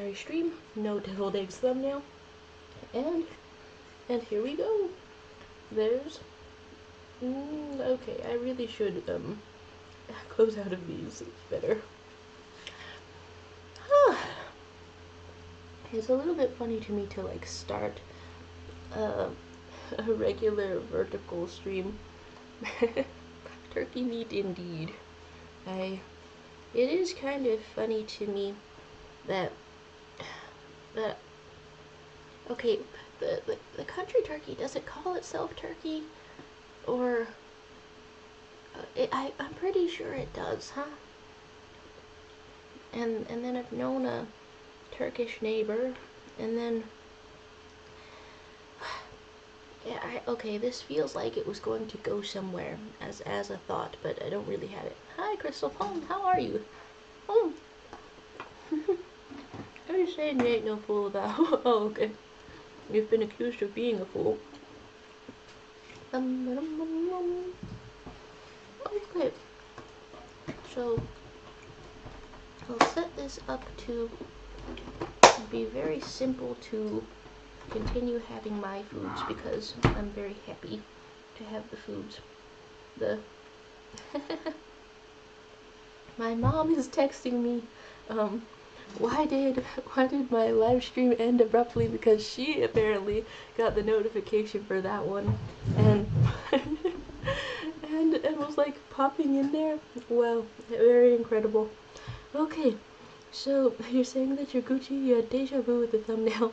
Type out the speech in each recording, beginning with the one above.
ordinary stream, no deviled eggs thumbnail, and here we go. There's, okay, I really should, close out of these, it's better. It's a little bit funny to me to, like, start, a regular vertical stream. Turkey meat indeed. It is kind of funny to me that, okay, the country turkey, does it call itself turkey? Or, I'm pretty sure it does, huh? And then I've known a Turkish neighbor, and then, yeah, okay, this feels like it was going to go somewhere as a thought, but I don't really have it. Hi, Crystal Palm, how are you? Oh. I'm just saying you ain't no fool about. Oh, okay. You've been accused of being a fool. Okay. So, I'll set this up to be very simple to continue having my foods because I'm very happy to have the foods. My mom is texting me, why did my live stream end abruptly, because she apparently got the notification for that one and and was like popping in there. Wow, very incredible. Okay, so you're saying that you're Gucci, you had deja vu with the thumbnail.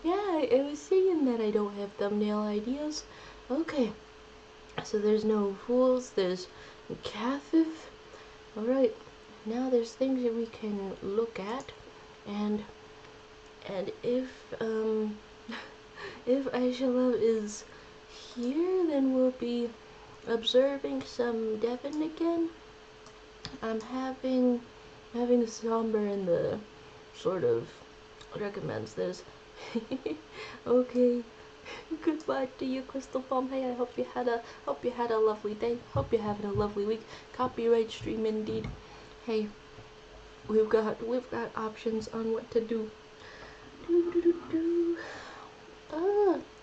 Yeah, I was saying that I don't have thumbnail ideas. Okay, so there's no fools, there's Cathif. Alright, now there's things that we can look at, and if if Aishalov is here, then we'll be observing some Devon again. I'm having somber in the sort of recommends this. Okay. Goodbye to you, Crystal Palm. Hey, I hope you had a lovely day. Hope you're having a lovely week. Copyright stream indeed. Hey, we've got options on what to do.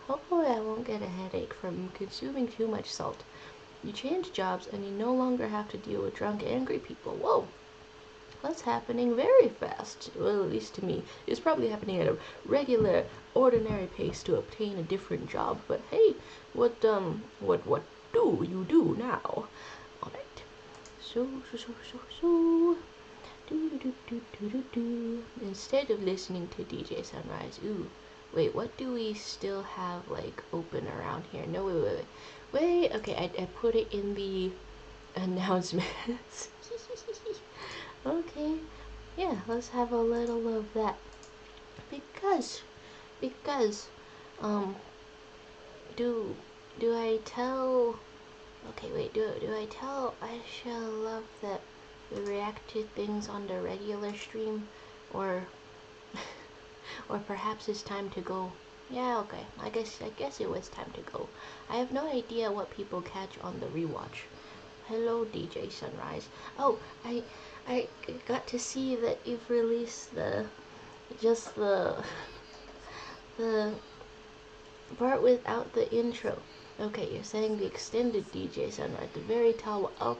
Hopefully I won't get a headache from consuming too much salt. You change jobs and you no longer have to deal with drunk, angry people. Whoa. That's happening very fast, well, at least to me. It's probably happening at a regular, ordinary pace to obtain a different job, but hey, what do you do now? Alright, so, instead of listening to DJ Sunrise, wait, what do we still have, like, open around here? No, wait, okay, I put it in the announcements. Okay, yeah, let's have a little of that. Because, do I tell, okay, wait, do I tell Aisha Love that we react to things on the regular stream, or perhaps it's time to go? Yeah, okay, I guess it was time to go. I have no idea what people catch on the rewatch. Hello, DJ Sunrise. Oh, I got to see that you've released the part without the intro. Okay, you're saying the extended DJ Sunrise, the very tall one.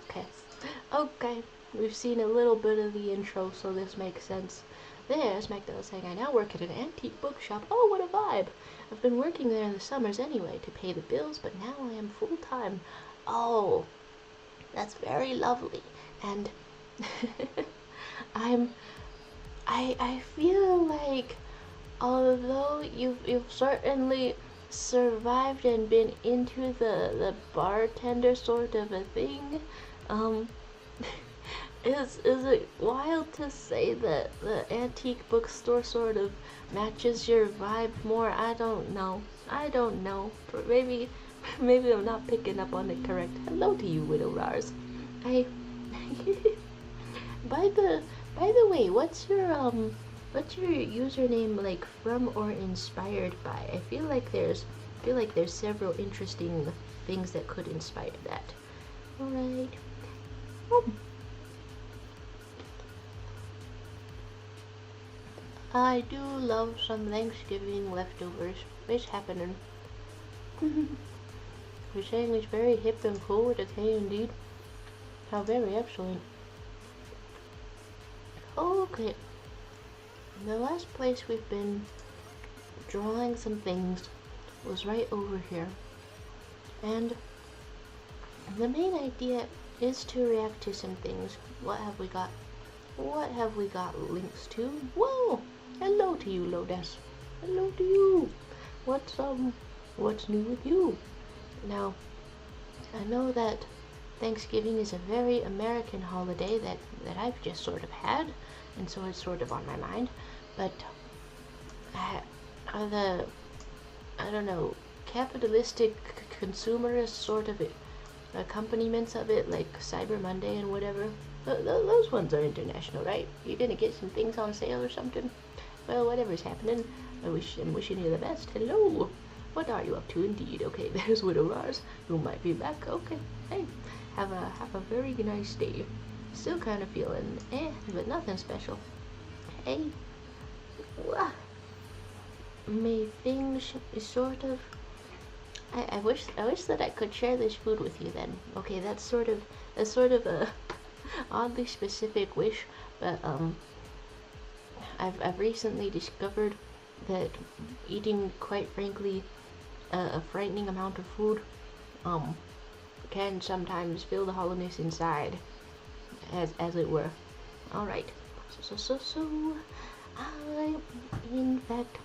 Okay, we've seen a little bit of the intro, so this makes sense. There's Magdalena saying, I now work at an antique bookshop. Oh, what a vibe! I've been working there in the summers anyway to pay the bills, but now I am full-time. Oh, that's very lovely. And I feel like, although you've certainly survived and been into the bartender sort of a thing, is it wild to say that the antique bookstore sort of matches your vibe more? I don't know. But maybe I'm not picking up on it correct. Hello to you, Widow Rars. By the way, what's your username, like, from or inspired by? I feel like there's several interesting things that could inspire that. Alright. I do love some Thanksgiving leftovers. It's happening. You're saying it's very hip and cool with a K indeed. How very excellent. Okay. The last place we've been drawing some things was right over here. And the main idea is to react to some things. What have we got? What have we got links to? Whoa! Hello to you, Lodes. Hello to you. What's new with you? Now, I know that Thanksgiving is a very American holiday that I've just sort of had, and so it's sort of on my mind. But are the, I don't know, capitalistic consumerist sort of accompaniments of it, like Cyber Monday and whatever, those ones are international, right? You're gonna get some things on sale or something? Well, whatever's happening, I'm wishing you the best. Hello! What are you up to indeed? Okay, there's Widow Lars, who might be back. Okay, hey, have a very nice day. Still kind of feeling but nothing special. Hey, may things sort of. I wish that I could share this food with you then. Okay, that's sort of a oddly specific wish, but I've recently discovered that eating, quite frankly, a frightening amount of food can sometimes fill the hollowness inside, as it were. All right, so I in fact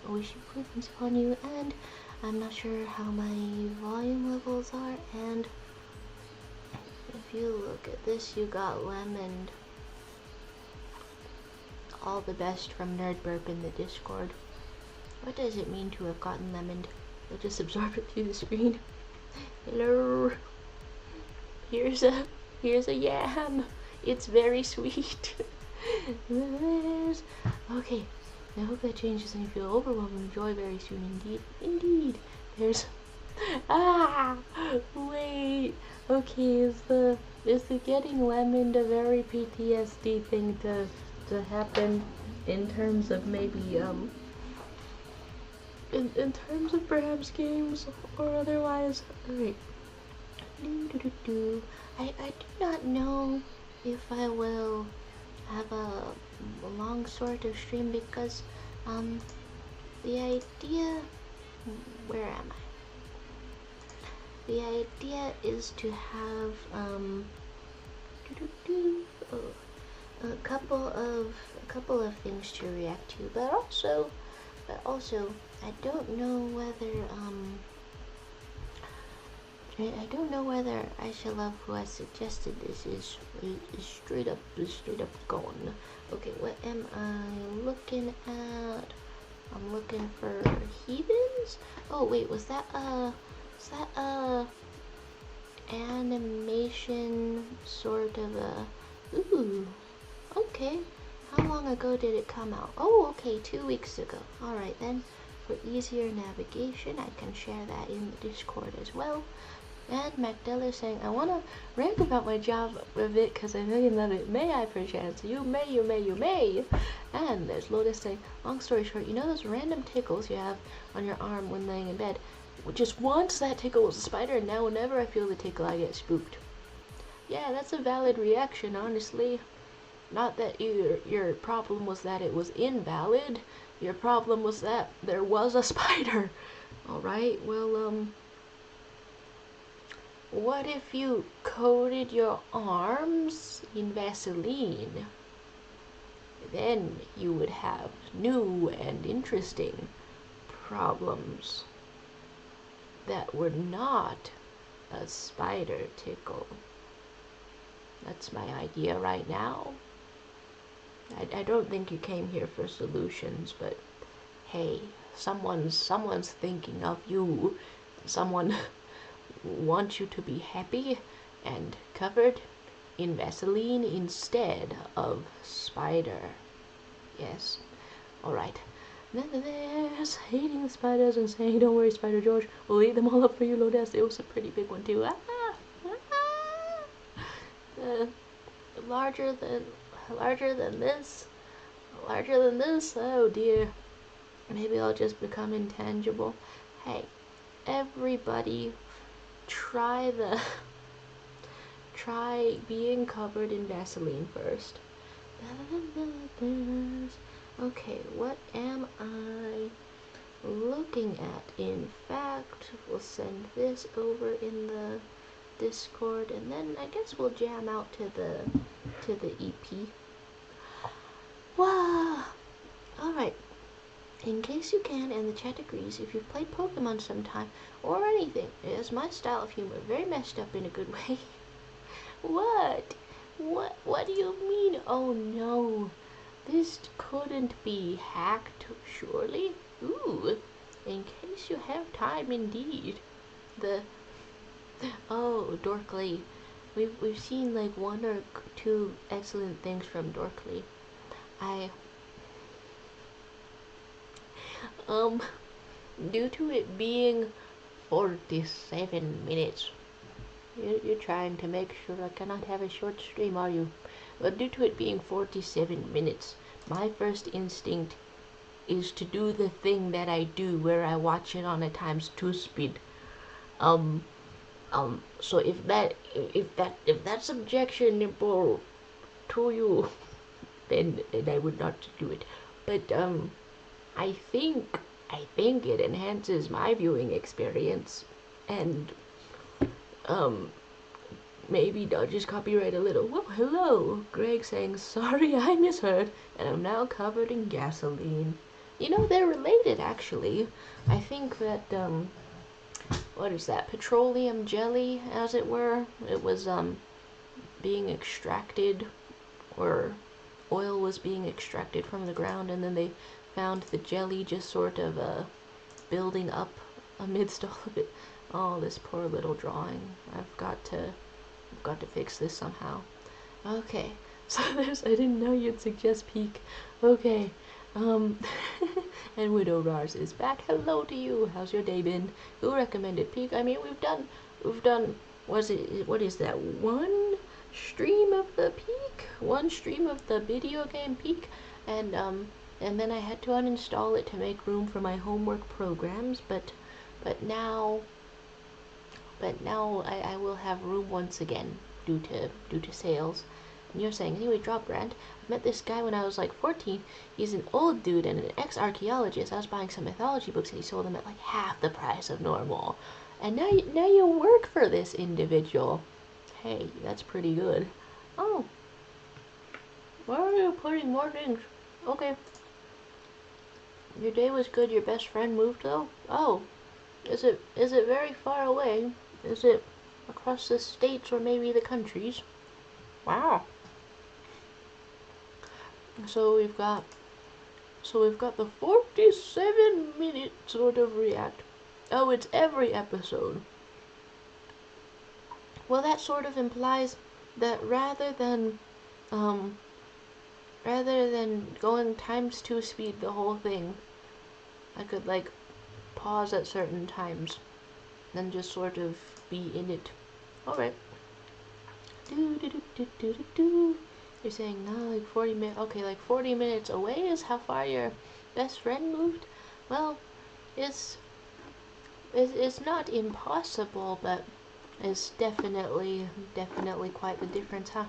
wish prudence upon you, and I'm not sure how my volume levels are, and if you look at this, you got lemon. All the best from Nerd Burp in the Discord. What does it mean to have gotten lemoned? I'll just absorb it through the screen. Hello. Here's a yam. It's very sweet. Okay. I hope that changes and you feel overwhelmed with joy very soon indeed. Indeed. There's wait. Okay, is the getting lemoned a very PTSD thing to happen in terms of maybe in terms of perhaps games or otherwise? Alright. I do not know if I will have a long sort of stream because the idea, where am I? The idea is to have a couple of things to react to, but also I don't know whether I Shall Love, who has suggested this, is straight up gone. Okay, what am I looking at? I'm looking for heathens. Oh wait, was that animation sort of a? Ooh, okay. How long ago did it come out? Oh, okay, 2 weeks ago. Alright then, for easier navigation, I can share that in the Discord as well. And Magdella is saying, I want to rant about my job a bit because I really love it. May I perchance? You may. And there's Lotus saying, long story short, you know those random tickles you have on your arm when laying in bed? Just once that tickle was a spider, and now whenever I feel the tickle, I get spooked. Yeah, that's a valid reaction, honestly. Not that your problem was that it was invalid. Your problem was that there was a spider. Alright, well, what if you coated your arms in Vaseline? Then you would have new and interesting problems that were not a spider tickle. That's my idea right now. I don't think you came here for solutions, but hey, someone's thinking of you. Someone wants you to be happy and covered in Vaseline instead of spider. Yes. Alright. Then there's hating the spiders and saying, don't worry, Spider George, we'll eat them all up for you, Lodes. It was a pretty big one too. Larger than this. larger than this? Oh dear. Maybe I'll just become intangible. Hey, everybody, try being covered in Vaseline first. Okay, what am I looking at? In fact, we'll send this over in the Discord, and then I guess we'll jam out to the EP. Wow. Alright. In case you can, and the chat agrees, if you've played Pokemon sometime, or anything, it is my style of humor, very messed up in a good way. What? What do you mean? Oh no. This couldn't be hacked, surely? Ooh. In case you have time, indeed. Oh, Dorkly. We've seen like one or two excellent things from Dorkly. Due to it being 47 minutes, you're trying to make sure I cannot have a short stream, are you? But due to it being 47 minutes, my first instinct is to do the thing that I do where I watch it on a ×2 speed. So if that's objectionable to you, then I would not do it. But I think it enhances my viewing experience, and maybe dodges copyright a little. Well, hello, Greg saying sorry I misheard, and I'm now covered in gasoline. You know, they're related actually. I think that what is that? Petroleum jelly, as it were. It was being extracted, or oil was being extracted from the ground, and then they found the jelly just sort of building up amidst all of it. Oh, this poor little drawing. I've got to fix this somehow. Okay, so I didn't know you'd suggest Peak. Okay, and Widow Rars is back. Hello to you. How's your day been? Who recommended Peak? I mean, we've done. What is that? One stream of the Peak, one stream of the video game Peak, and then I had to uninstall it to make room for my homework programs. But now I will have room once again due to sales. And you're saying, anyway, drop rant. I met this guy when I was like 14. He's an old dude and an ex-archaeologist. I was buying some mythology books and he sold them at like half the price of normal. And now you work for this individual. Hey, that's pretty good. Oh. Why are you putting more things? Okay. Your day was good. Your best friend moved though? Oh. Is it very far away? Is it across the states or maybe the countries? Wow. So we've got the 47-minute sort of react. Oh, it's every episode. Well, that sort of implies that rather than going ×2 speed the whole thing, I could like pause at certain times, then just sort of be in it. Alright. You're saying no, like 40 minutes. Okay, like 40 minutes away is how far your best friend moved? Well, it's not impossible, but it's definitely quite the difference, huh?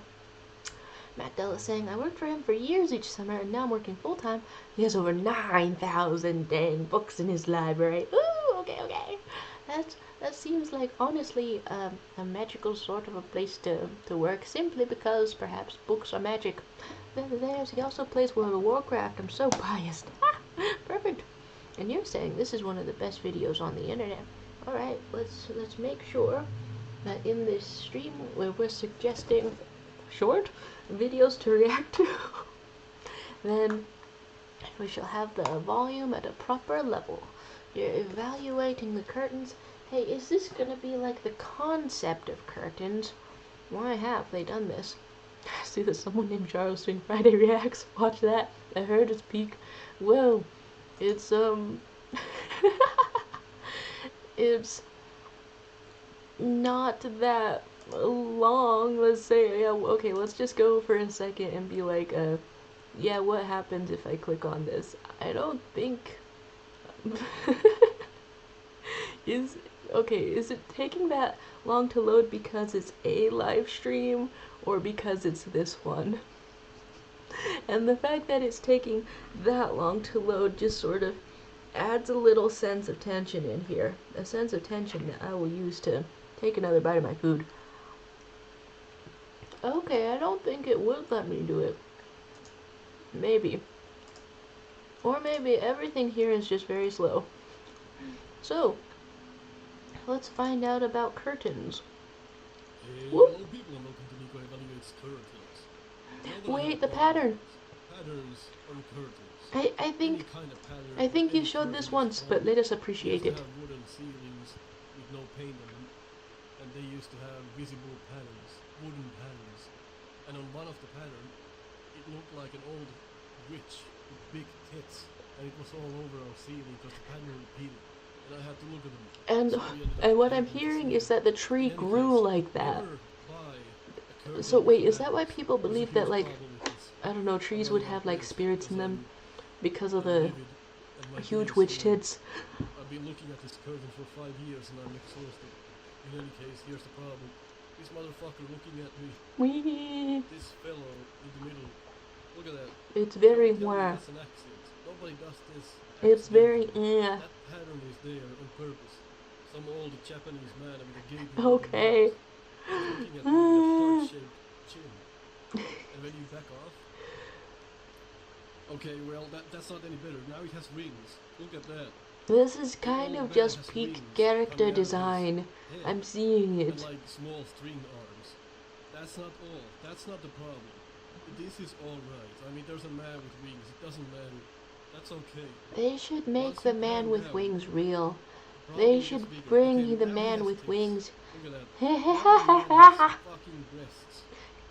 Matt Dell is saying, I worked for him for years each summer, and now I'm working full-time. He has over 9,000 dang books in his library. Ooh, okay. That seems like, honestly, a magical sort of a place to work, simply because, perhaps, books are magic. He also plays World of Warcraft. I'm so biased. Perfect. And you're saying this is one of the best videos on the internet. Alright, let's make sure that in this stream where we're suggesting short videos to react to, then we shall have the volume at a proper level. You're evaluating the curtains. Hey, is this gonna be like the concept of curtains? Why have they done this? I see that someone named Charles doing Friday Reacts. Watch that. I heard it's Peak. Well, it's it's not that long. Let's say, yeah, okay, let's just go for a second and be like, Yeah, what happens if I click on this? I don't think... is... Okay, is it taking that long to load because it's a live stream or because it's this one? And the fact that it's taking that long to load just sort of adds a little sense of tension in here. A sense of tension that I will use to take another bite of my food. Okay, I don't think it would let me do it. Maybe. Or maybe everything here is just very slow. So, let's find out about curtains. Hello people and welcome to Nico Evaluates Curtains. Wait, the pattern! Patterns on curtains. I think Any kind of pattern I think you any showed curtain this is once, but fine. let us They appreciate used it. to have wooden ceilings with no paint on them, and they used to have visible patterns, wooden patterns. And on one of the pattern, it looked like an old witch with big tits, and it was all over our ceiling because the pattern repeated. And I had to look at them. And So we ended up and what I'm painting the hearing ceiling. is that the tree In any grew case, like that. never buy a curtain So wait, with is that why patterns. people There's a believe that, huge like, problem with this. I don't know, trees would have like spirits in them because of I'm the livid and my huge days witch are long. tits? I've been looking at this curtain for 5 years and I'm exhausted. In any case, here's the problem. This motherfucker looking at me. Wee. This fellow in the middle. Look at that. It's very Don't tell me wah. that's an accident. Nobody does this It's very accidentally. eh. That pattern is there on purpose. Some old Japanese man with a gaping Okay. looking at me with a heart-shaped chin. And when you back off. Okay, well that's not any better. Now it has wings. Look at that. This is kind of just peak character design. I'm seeing And it. like small string arms. That's not all. That's not the problem. This is alright. I mean, there's a man with wings. It doesn't matter. That's okay. They should make Once the you man calm with down, wings real. the They problem should gets bigger. bring Okay, the now he man has with tits. wings. Look at that. Now the man has fucking breasts.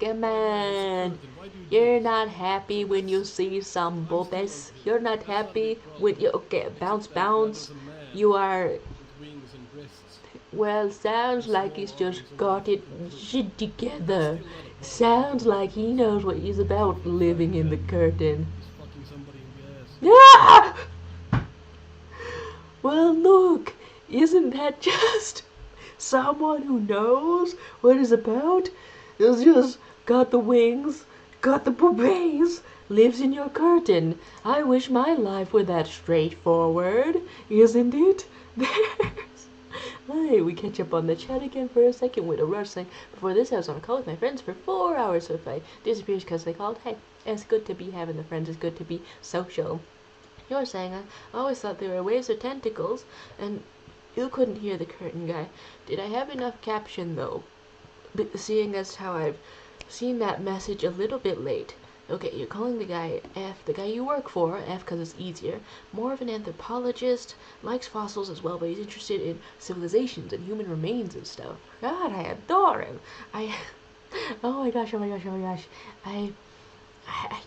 Come Why not? It's a on. curtain. Why do you do You're this? not happy when you see some I'm still bulbous. ugly. You're not That's not a happy big when problem. you okay, Except bounce that now bounce. there's a man You are with wings and breasts. well, sounds And like small he's just arms and got it fucking tits. shit That's together. still not a problem. Sounds like he knows what he's about living in the curtain. He's fucking somebody in the ass. Ah! Well, look, isn't that just someone who knows what it's about? It's just got the wings, got the bouquets, lives in your curtain. I wish my life were that straightforward, isn't it? Hey, we catch up on the chat again for a second with a rush saying, before this I was on a call with my friends for 4 hours, so if I disappear because they called, hey, it's good to be having the friends, it's good to be social. You're saying, I always thought they were waves or tentacles, and you couldn't hear the curtain guy. Did I have enough caption, though? Seeing as how I've seen that message a little bit late. Okay, you're calling the guy F, the guy you work for, F because it's easier, more of an anthropologist, likes fossils as well, but he's interested in civilizations and human remains and stuff. God, I adore him. Oh my gosh, oh my gosh, oh my gosh. I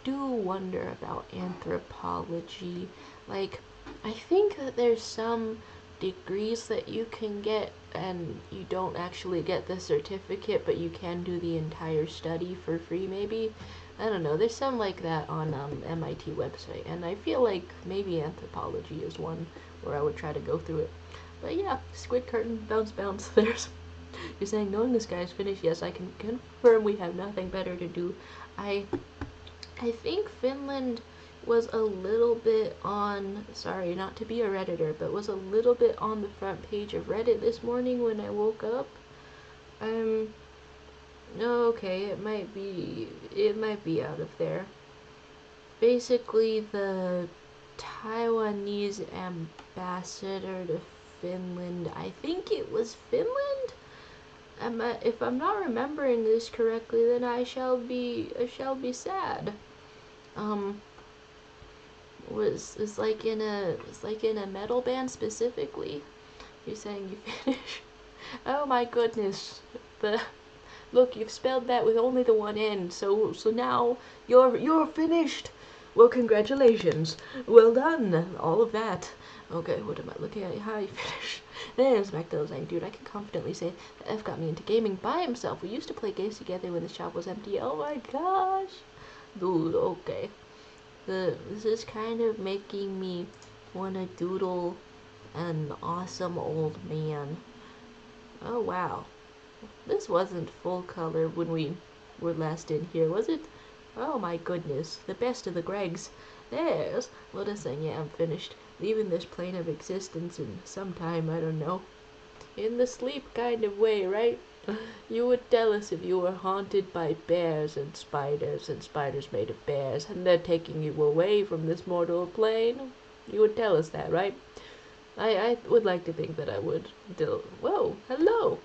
do wonder about anthropology. Like, I think that there's some degrees that you can get and you don't actually get the certificate, but you can do the entire study for free, maybe. I don't know. There's some like that on MIT website, and I feel like maybe anthropology is one where I would try to go through it. But yeah, squid curtain, bounce, bounce. There's. You're saying knowing this guy is finished. Yes, I can confirm we have nothing better to do. I think Finland was a little bit on, sorry not to be a Redditor, but was a little bit on the front page of Reddit this morning when I woke up. Okay, it might be out of there. Basically, the Taiwanese ambassador to Finland, I think it was Finland? If I'm not remembering this correctly, then I shall be sad. Was like in a metal band specifically. You're saying you finish? Oh my goodness! Look, you've spelled that with only the one N. So now you're finished. Well, congratulations. Well done. All of that. Okay, what am I looking at? How you finish? Then back to saying, dude, I can confidently say that F got me into gaming by himself. We used to play games together when the shop was empty. Oh my gosh. Dude, okay. This is kind of making me want to doodle an awesome old man. Oh wow. This wasn't full color when we were last in here, was it? Oh my goodness, the best of the Gregs. There's Lotus saying, yeah, I'm finished. Leaving this plane of existence in some time, I don't know. In the sleep kind of way, right? You would tell us if you were haunted by bears and spiders made of bears, and they're taking you away from this mortal plane. You would tell us that, right? I would like to think that I would. Whoa, hello!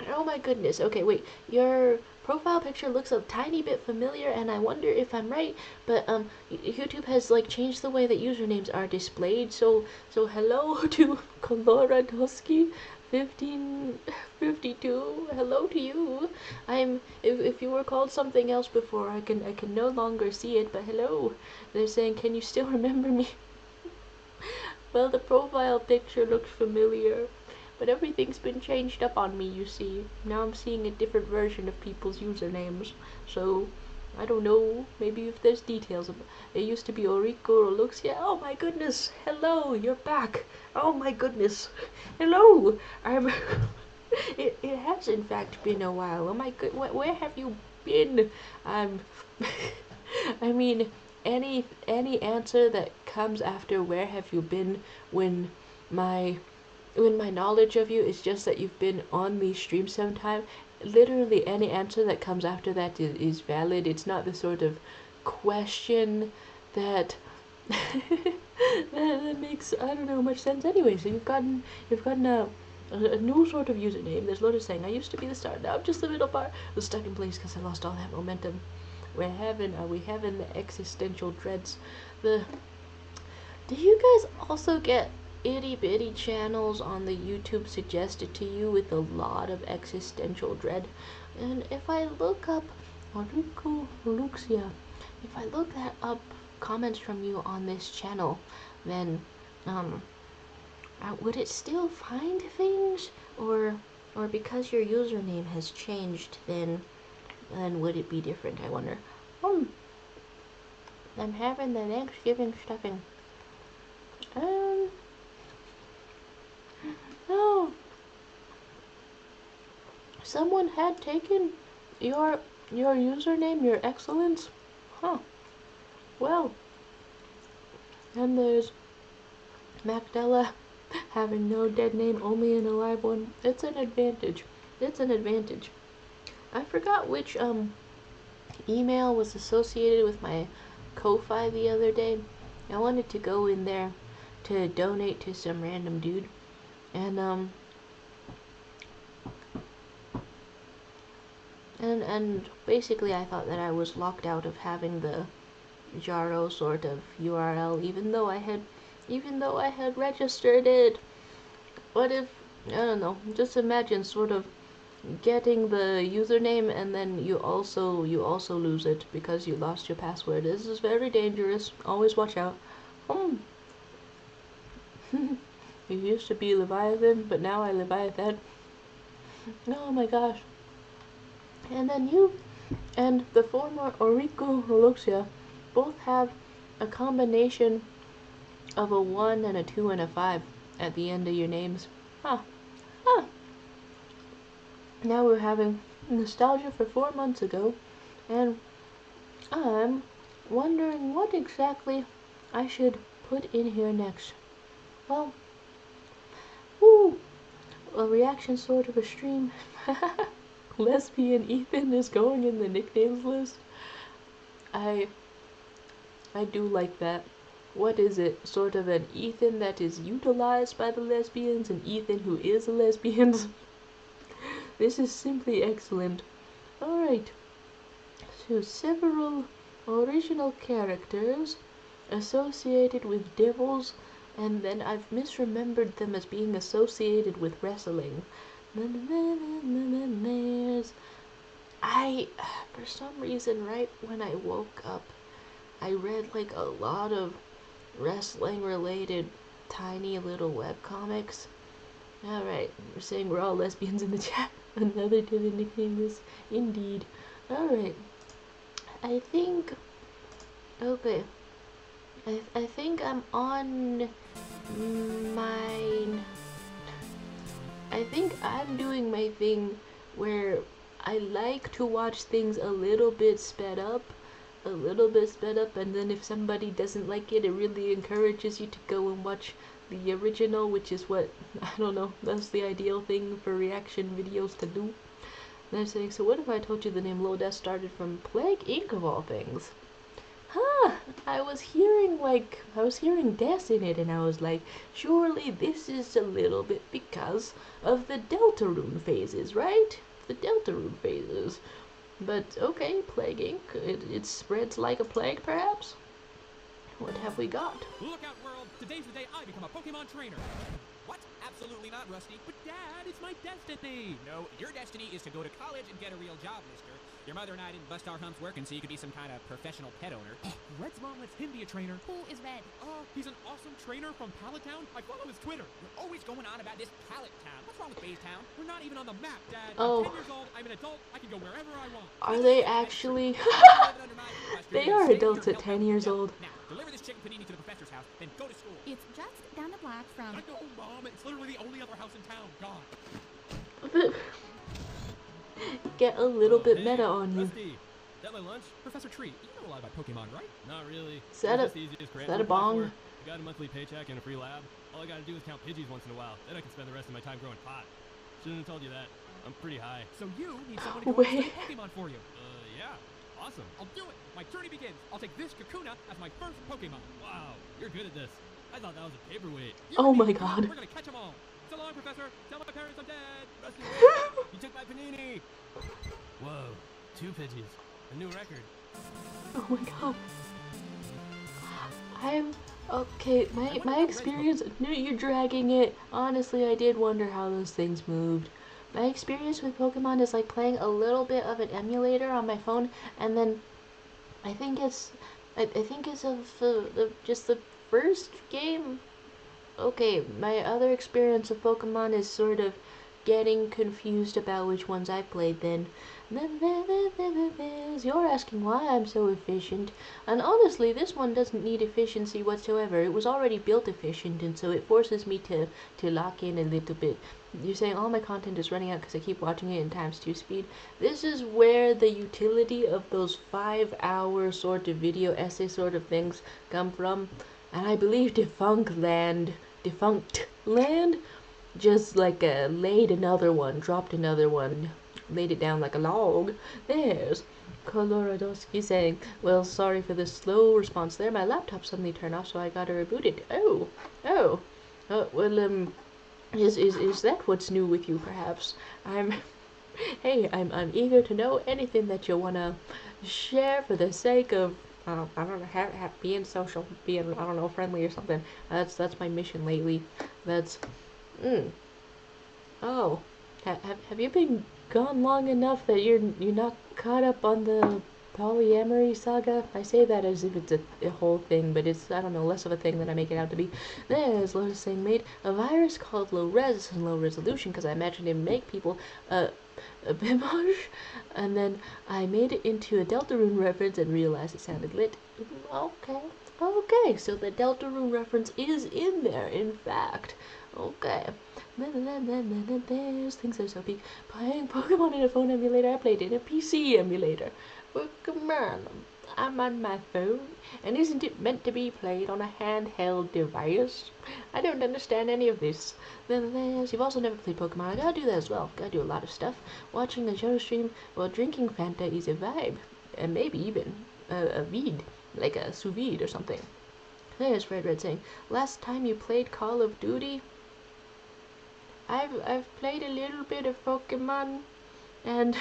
Oh my goodness. Okay, wait. Your profile picture looks a tiny bit familiar, and I wonder if I'm right. But YouTube has like changed the way that usernames are displayed. So hello to Koloradowski 1552. Hello to you. If you were called something else before, I can no longer see it. But hello. They're saying, can you still remember me? Well, the profile picture looks familiar. But everything's been changed up on me, you see. Now I'm seeing a different version of people's usernames. So, I don't know, maybe if there's details of it. It used to be Orico or Luxia. Oh my goodness! Hello, you're back! Oh my goodness! Hello! I'm... it has in fact been a while. Oh my good, where have you been? I'm... I mean, any answer that comes after where have you been when my knowledge of you is just that you've been on these streams sometime, literally any answer that comes after that is valid. It's not the sort of question that that makes, I don't know, much sense anyway. So you've gotten a new sort of username. There's Lotus saying, I used to be the star, now I'm just the middle part. I was stuck in place because I lost all that momentum. Are we having the existential dreads? Do you guys also get itty bitty channels on the YouTube suggested to you with a lot of existential dread? And if I look up Orico Luxia, if I look that up comments from you on this channel, then would it still find things, or because your username has changed, then would it be different? I wonder. I'm having the Thanksgiving stuffing. Oh, someone had taken your username, your excellence? Huh. Well, and there's Magdala having no dead name, only an alive one. It's an advantage. It's an advantage. I forgot which email was associated with my Ko-Fi the other day. I wanted to go in there to donate to some random dude, and and basically I thought that I was locked out of having the Jaro sort of URL, even though I had registered it. What if, I don't know, just imagine sort of getting the username and then you also lose it because you lost your password. This is very dangerous. Always watch out. You used to be Leviathan, but now I Leviathan. Oh my gosh. And then you and the former Orico Luxia both have a combination of a 1 and a 2 and a 5 at the end of your names. Huh. Now we're having nostalgia for 4 months ago, and I'm wondering what exactly I should put in here next. Well, a reaction sort of a stream. Lesbian Ethan is going in the nicknames list. I do like that. What is it? Sort of an Ethan that is utilized by the lesbians, and Ethan who is a lesbian. This is simply excellent. Alright. So several original characters associated with devils, and then I've misremembered them as being associated with wrestling. For some reason, right when I woke up, I read like a lot of wrestling related tiny little webcomics. Alright, we're saying we're all lesbians in the chat. Another to the nickname is indeed. Alright. I think, okay, I think I'm on mine. I think I'm doing my thing where I like to watch things a little bit sped up, and then if somebody doesn't like it, it really encourages you to go and watch the original, which is what, I don't know, that's the ideal thing for reaction videos to do. And they're saying, so what if I told you the name Loda started from Plague Inc. of all things? Huh, I was hearing death in it, and I was like, surely this is a little bit because of the Deltarune phases, right? The Deltarune phases. But okay, Plague Inc. It spreads like a plague, perhaps? What have we got? Look out, world! Today's the day I become a Pokemon trainer. What? Absolutely not, Rusty. But Dad, it's my destiny. No, your destiny is to go to college and get a real job, mister. Your mother and I didn't bust our humps working so you could be some kind of professional pet owner. Red's mom lets him be a trainer. Who is Red? He's an awesome trainer from Pallet Town. I follow his Twitter. You're always going on about this Pallet Town. What's wrong with Bay's Town? We're not even on the map, Dad. Oh. I'm 10 years old. I'm an adult. I can go wherever I want. Are they actually? They are adults at 10 years old. Now, deliver this chicken panini to the professor's house, then go to school. It's just down the block from... I know, Mom. It's literally the only other house in town. God. Get a little bit Hey, meta on you. Rusty, is that my lunch? Professor Tree, you know a lot about Pokemon, right? Not really. Is that It's just the easiest grant that a to apply bong? for. I got a monthly paycheck and a free lab. All I gotta do is count Pidgeys once in a while. Then I can spend the rest of my time growing pot. Shouldn't have told you that. I'm pretty high. So you need someone to go out and Wait. study Pokemon for you. Yeah. Awesome. I'll do it. My journey begins. I'll take this Kakuna as my first Pokemon. Wow, you're good at this. I thought that was a paperweight. You Oh and my me, god. We're gonna catch them all. So long, Professor. Tell my parents I'm dead. Rusty, wait. You took my panini. Whoa, 2 Pidgeys. A new record. Oh my god. I'm okay. My experience. No, you're dragging it. Honestly, I did wonder how those things moved. My experience with Pokemon is like playing a little bit of an emulator on my phone, and then I think it's of just the first game. Okay, my other experience of Pokemon is sort of getting confused about which ones I played then. You're asking why I'm so efficient, and honestly, this one doesn't need efficiency whatsoever. It was already built efficient, and so it forces me to lock in a little bit. You're saying all my content is running out because I keep watching it in ×2 speed. This is where the utility of those 5-hour sort of video essay sort of things come from, and I believe Defunct Land just like laid another one, dropped another one, laid it down like a log. There's Kolorodowski saying, well, sorry for the slow response there. My laptop suddenly turned off, so I got to reboot it. Well, is that what's new with you, perhaps? Hey, I'm eager to know anything that you wanna share for the sake of, I don't know, being social, being, I don't know, friendly or something. That's my mission lately. That's, Oh, have you been gone long enough that you're not caught up on the polyamory saga? I say that as if it's a whole thing, but it's, I don't know, less of a thing than I make it out to be. There's Lotus saying, made a virus called low res and low resolution because I imagined it make people a bimage, and then I made it into a Deltarune reference and realized it sounded lit. Okay, so the Deltarune reference is in there, in fact. Okay. There's things are so big. Playing Pokemon in a phone emulator, I played in a PC emulator. Pokemon, I'm on my phone, and isn't it meant to be played on a handheld device? I don't understand any of this. You've also never played Pokemon. I gotta do that as well. Gotta do a lot of stuff. Watching a show stream while drinking Fanta is a vibe, and maybe even a vide, like a sous vide or something. There's Red saying, last time you played Call of Duty? I've played a little bit of Pokemon, and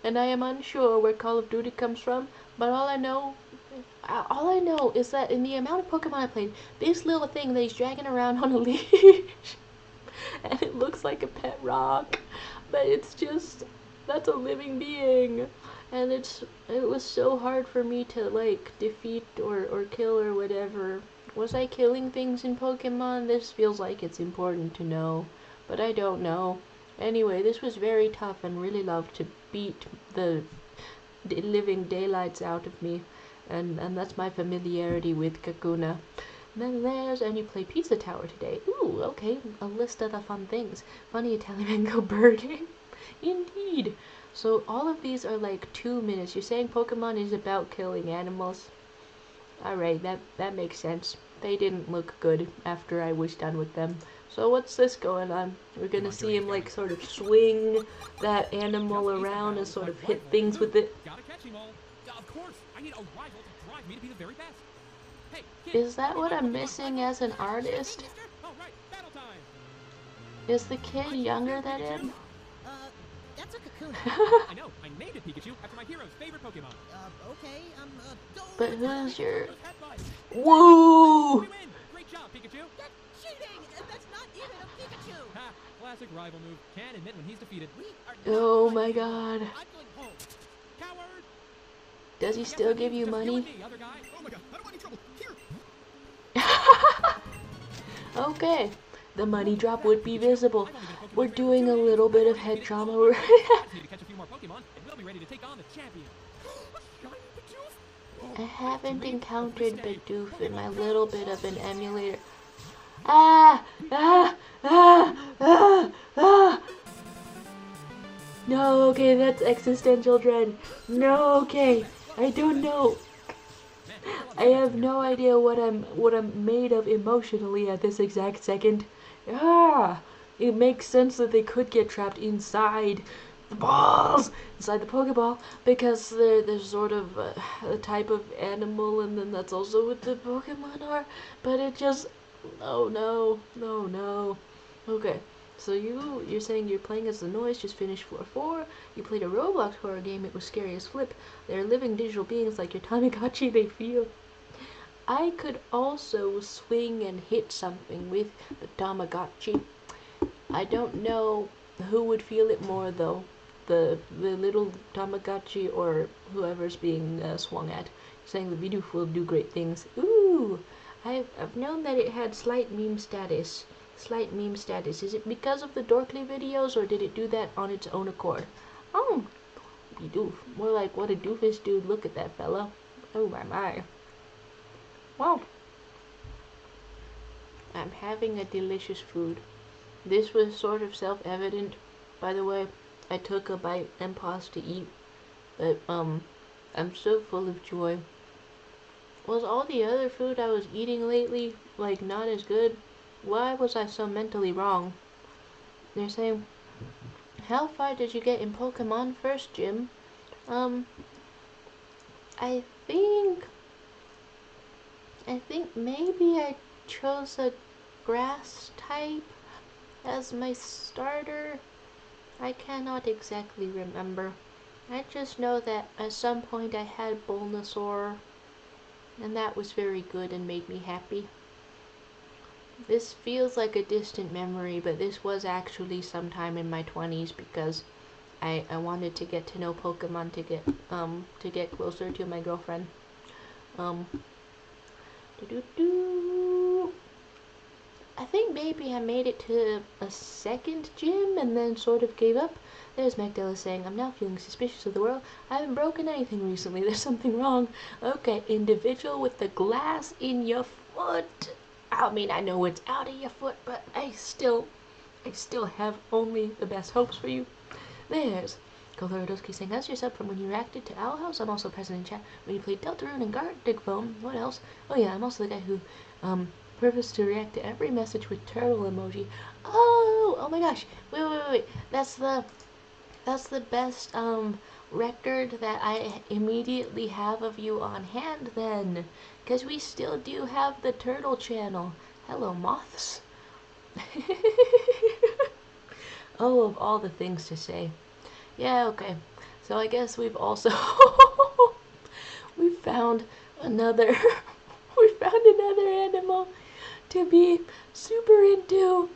I am unsure where Call of Duty comes from, but all I know is that in the amount of Pokemon I played, this little thing that he's dragging around on a leash, and it looks like a pet rock, but it's just, that's a living being, and it was so hard for me to like defeat or kill or whatever. Was I killing things in Pokemon? This feels like it's important to know, but I don't know. Anyway, this was very tough and really loved to beat the living daylights out of me. and that's my familiarity with Kakuna. And you play Pizza Tower today. Ooh, okay, a list of the fun things. Funny Italian man go birding. Indeed. So all of these are like 2 minutes. You're saying Pokemon is about killing animals. Alright, that makes sense. They didn't look good after I was done with them. So what's this going on? We're gonna see him like sort of swing that animal around and sort of hit things with it. Gotta catch him all. Of course, I need a rival to drive me to be the very best. Hey, kid, Is that what I'm missing as an artist? all right, battle time. Is the kid younger than him? That's a Kakuna. I know. I named it Pikachu after my hero's favorite Pokemon. Okay, don't... But who's your... Headbutt. Woo! We win. Great job, Pikachu. That's cheating! That's not even a Pikachu! Ha! Classic rival move. Can't admit when he's defeated. We are not Oh my fighting. god. I'm going home. Coward. Does he still give you Just money? me, other guy. Oh my god! I don't want any trouble. Here. Okay. The money drop would be visible. We're doing a little bit of head trauma. I just need to catch a few more Pokemon, and we'll be ready to take on the champion. I haven't encountered Bidoof in my little bit of an emulator. Ah! Ah! Ah! Ah! Ah! No, okay, that's existential dread. No, okay. I don't know. I have no idea what I'm made of emotionally at this exact second. Ah! It makes sense that they could get trapped inside the balls, inside the Pokeball, because they're sort of a type of animal, and then that's also what the Pokemon are. But it just, oh no, no, no. Okay, so you're saying you're playing as the Noise, just finished floor 4. You played a Roblox horror game. It was scary as flip. They're living digital beings like your Tamagotchi. They feel. I could also swing and hit something with the Tamagotchi. I don't know who would feel it more though, the little Tamagotchi or whoever's being swung at. Saying the Bidoof will do great things. Ooh, I've known that it had slight meme status. Slight meme status. Is it because of the Dorkly videos, or did it do that on its own accord? Oh, Bidoof. More like what a doofus dude. Look at that fella. Oh my my. Wow. I'm having a delicious food. This was sort of self-evident, by the way. I took a bite and paused to eat, but I'm so full of joy. Was all the other food I was eating lately, like, not as good? Why was I so mentally wrong? They're saying, how far did you get in Pokemon first, Jim? I think maybe I chose a grass type as my starter. I cannot exactly remember. I just know that at some point I had Bulbasaur, and that was very good and made me happy. This feels like a distant memory, but this was actually sometime in my 20s because I wanted to get to know Pokemon to get closer to my girlfriend. I think maybe I made it to a second gym and then sort of gave up. There's Magdala saying, I'm now feeling suspicious of the world. I haven't broken anything recently. There's something wrong. Okay, individual with the glass in your foot. I mean, I know it's out of your foot, but I still have only the best hopes for you. There's Kolorodowski saying, as yourself from when you reacted to Owl House. I'm also present in chat when you played Deltarune and Gartic Foam. What else? Oh yeah, I'm also the guy who purposed to react to every message with turtle emoji. Oh my gosh. Wait. That's the best record that I immediately have of you on hand then. Because we still do have the turtle channel. Hello, moths. Oh, of all the things to say. Yeah, okay. So I guess we've also we found another animal to be super into,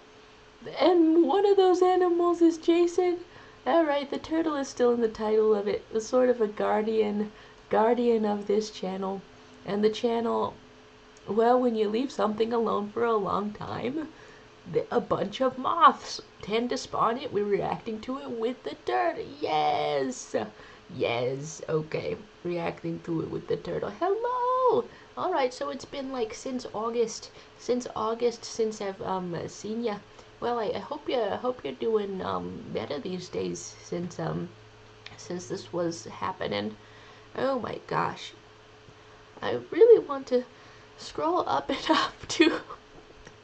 and one of those animals is Jason. Alright, the turtle is still in the title of it. It's sort of a guardian of this channel. And the channel, well, when you leave something alone for a long time, a bunch of moths tend to spawn it. We're reacting to it with the turtle. Yes! Yes, okay. Reacting to it with the turtle. Hello! Alright, so it's been like since August since I've seen ya. Well, I hope you're doing better these days since this was happening. Oh my gosh. I really want to scroll up and up to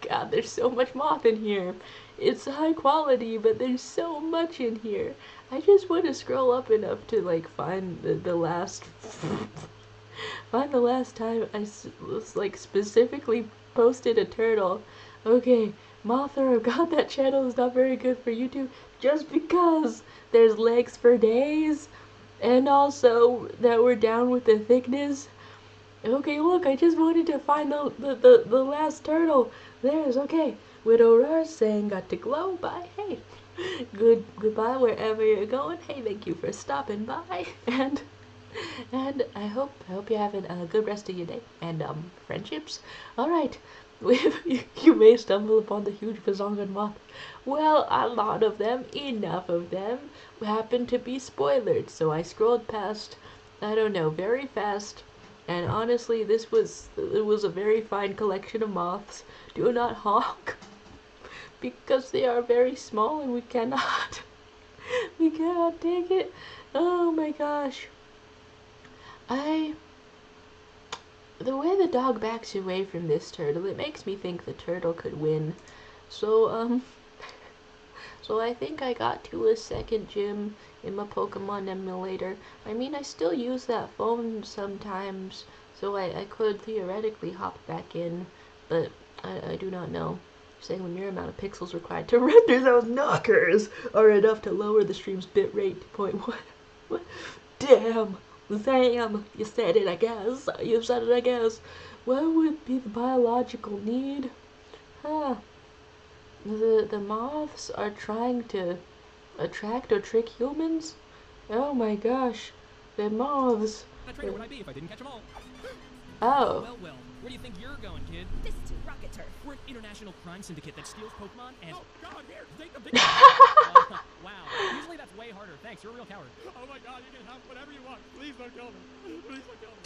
God, there's so much moth in here. It's high quality, but there's so much in here. I just want to scroll up enough to like find the last find the last time was like specifically posted a turtle. Okay, Mothra, God, that channel is not very good for YouTube just because there's legs for days, and also that we're down with the thickness. Okay, look, I just wanted to find the last turtle. There's, okay. Widow Rars saying got to glow. Bye. Hey. Goodbye wherever you're going. Hey, thank you for stopping by. And I hope you're having a good rest of your day. And friendships. Alright. You may stumble upon the huge Bazongan moth. Well, a lot of them, enough of them, happen to be spoiled. So I scrolled past, I don't know, very fast. And honestly, it was a very fine collection of moths. Do not honk, because they are very small and we cannot take it. Oh my gosh. The way the dog backs away from this turtle, it makes me think the turtle could win. So so I think I got to a second gym in my Pokemon emulator. I mean, I still use that phone sometimes, so I could theoretically hop back in, but I do not know. Saying the mere amount of pixels required to render those knockers are enough to lower the stream's bitrate to 0.1. Damn! You said it, I guess. You said it, I guess. What would be the biological need? Huh. The moths are trying to attract or trick humans? Oh my gosh. The moths. What trainer would I be if I didn't catch them all? Oh. Well, where do you think you're going, kid? This is rocket turf. We're an international crime syndicate that steals Pokemon and... Oh, God, here, take them, wow, usually that's way harder. Thanks, you're a real coward. Oh my God, you can have whatever you want. Please don't kill me. Please don't kill me.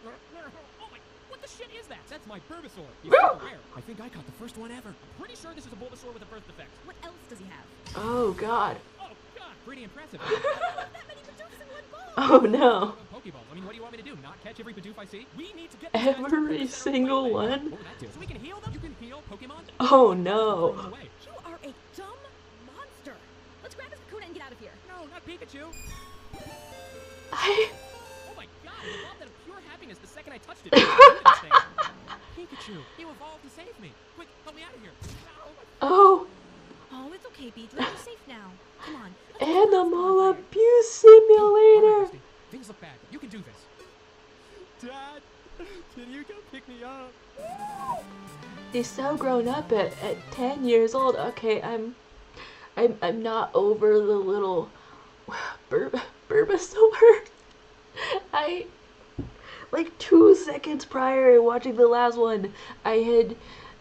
Oh my, what the shit is that? That's my Bulbasaur. He's super rare. I think I caught the first one ever. I'm pretty sure this is a Bulbasaur with a birth defect. What else does he have? Oh god. Oh God, pretty impressive. That many Bidooфs in one ball! Oh no. Pokeballs. I mean, what do you want me to do? Not catch every Bidoof I see? We need to get Every single one? What would that do? So we can heal them? You can heal Pokemon? Oh no. Throw them away. You are a dumb monster. Let's grab his Kakuna and get out of here. No, not Pikachu. I... Oh my God, it evolved out of pure happiness the second I touched it. Pikachu, you evolved to save me. Quick, help me out of here. Oh. Oh, it's okay, Beedrill. You're safe now. Come on. Animal abuse All simulator. right, Rusty, things look bad. You can do this. Dad, can you come pick me up? He's so grown up at 10 years old. Okay, I'm not over the little Bulbasaur. I like 2 seconds prior to watching the last one, I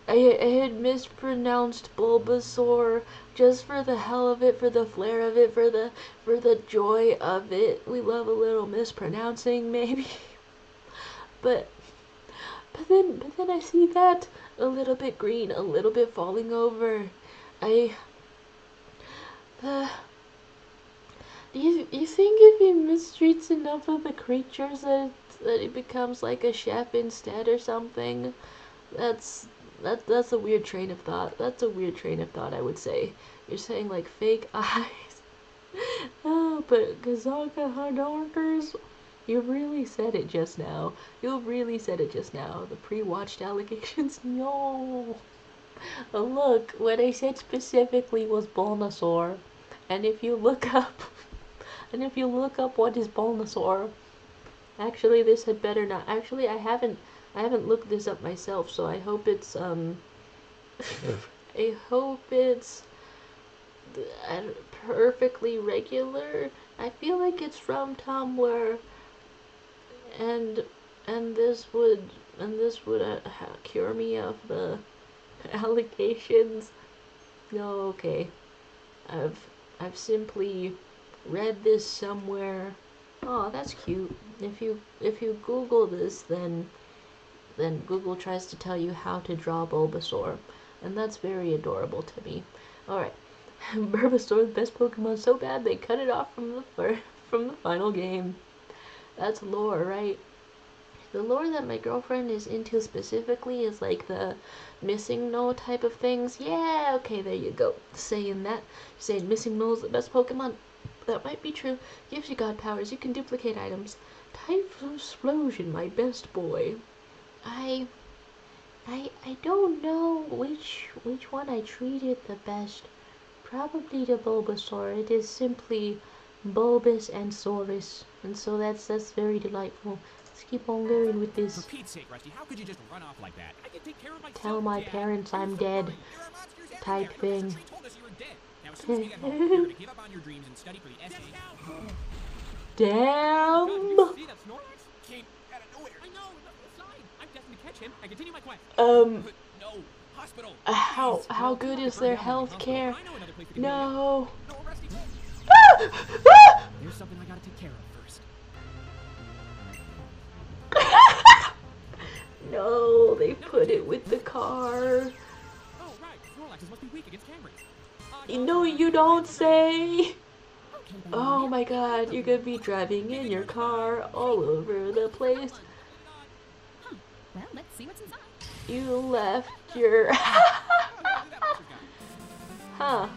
had mispronounced Bulbasaur just for the hell of it, for the flair of it, for the joy of it. We love a little mispronouncing, maybe. But then I see that a little bit green, a little bit falling over. Do you think if he mistreats enough of the creatures that he becomes like a chef instead or something? That's a weird train of thought. That's a weird train of thought, I would say. You're saying like fake eyes. Oh, but Gazaga Hardorkers, you really said it just now. You really said it just now. The pre-watched allegations. No. Look, what I said specifically was Bulbasaur. And if you look up what is Bulbasaur, actually this had better not. Actually, I haven't looked this up myself, so I hope it's I hope it's perfectly regular. I feel like it's from Tumblr, and this would cure me of the allegations. No, okay. I've simply read this somewhere. Oh, that's cute. If you Google this, then Google tries to tell you how to draw Bulbasaur, and that's very adorable to me. All right, Bulbasaur, the best Pokemon, so bad they cut it off from from the final game. That's lore, right? The lore that my girlfriend is into specifically is like the missing no type of things. Yeah, okay, there you go. Saying that, saying missing no is the best Pokemon. That might be true. Gives you god powers. You can duplicate items. Type of explosion, my best boy. I don't know which one I treated the best. Probably the Bulbasaur. It is simply bulbous and saurus, and so that's very delightful. Let's keep on going with For this. Pete's sake, Rusty, how could you just run off like that? I can take care of myself. Tell my Dad. parents I'm So dead. worried. There are monsters everywhere. Type Your thing. Professor Tree told us you were dead. Now, as soon as we get home, you're gonna give up on your dreams and study for the essay. Damn. See that Snorlax? Came out of nowhere. I know, it left the side. I'm destined to catch him and continue my quest. Um. No, hospital. How good is their health care? I know another place we can go. No. No, Rusty. There's something I gotta take care of first. No, they put it with the car. Oh, right. Snorlaxes must be weak against Camrys. No, you don't say. Okay, then. Oh my god, you're gonna be driving in your car all over the place. Huh. Well, let's see what's inside. You left your... Huh.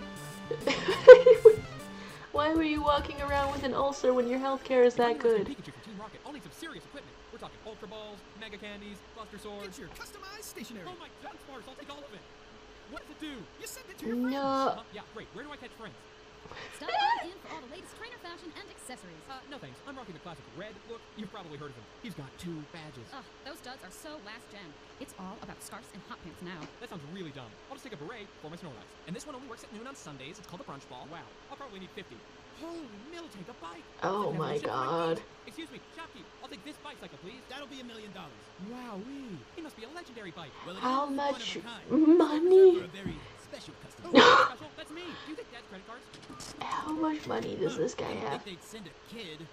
Why were you walking around with an ulcer when your healthcare is that good? Pikachu from Team Rocket. I'll need some serious equipment. We're talking Ultra Balls, Mega Candies, Buster Swords. It's your customized stationery. Oh my God, Sparks, I'll take all of it. What does it do? You send it to your friends. No. Yeah, great. Where do I catch friends? Stop on in for all the latest trainer fashion and accessories. No thanks. I'm rocking the classic red look. You've probably heard of him. He's got 2 badges. Ugh, those studs are so last gen. It's all about scarves and hot pants now. That sounds really dumb. I'll just take a beret for my Snorlax. And this one only works at noon on Sundays. It's called the Brunch Ball. Wow. I'll probably need 50. Holy mill, take a bike. Oh Does it have my a ship for god. feet? Excuse me, shopkeep. I'll take this bicycle, please. That'll be $1 million. Wowee. He must be a legendary bike. Well, it How is much one of a kind. money? For a very special customer. Oh, special? That's me. Do you take Dad's credit cards? How much money does this guy I have? think they'd send a kid.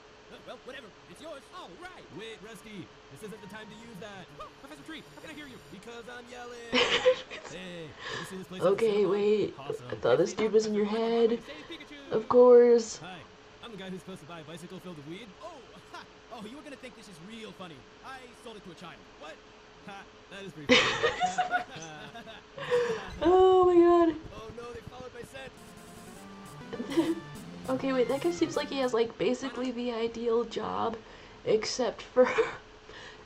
Well, whatever. It's yours. Oh, right. Wait, Rusty. This isn't the time to use that. Oh, Professor Tree, how can I hear you? Because I'm yelling. Hey, you see this place? on the Okay, cinema? wait. Awesome. I thought this dude was in your head. Save Pikachu. Of course. Hi, I'm the guy who's supposed to buy a bicycle filled with weed. Oh, ha! Oh, you were gonna think this is real funny. I sold it to a child. What? Ha! That is pretty funny. Oh my god. Oh no, they followed my scent. Okay, wait, that guy seems like he has like basically the ideal job, except for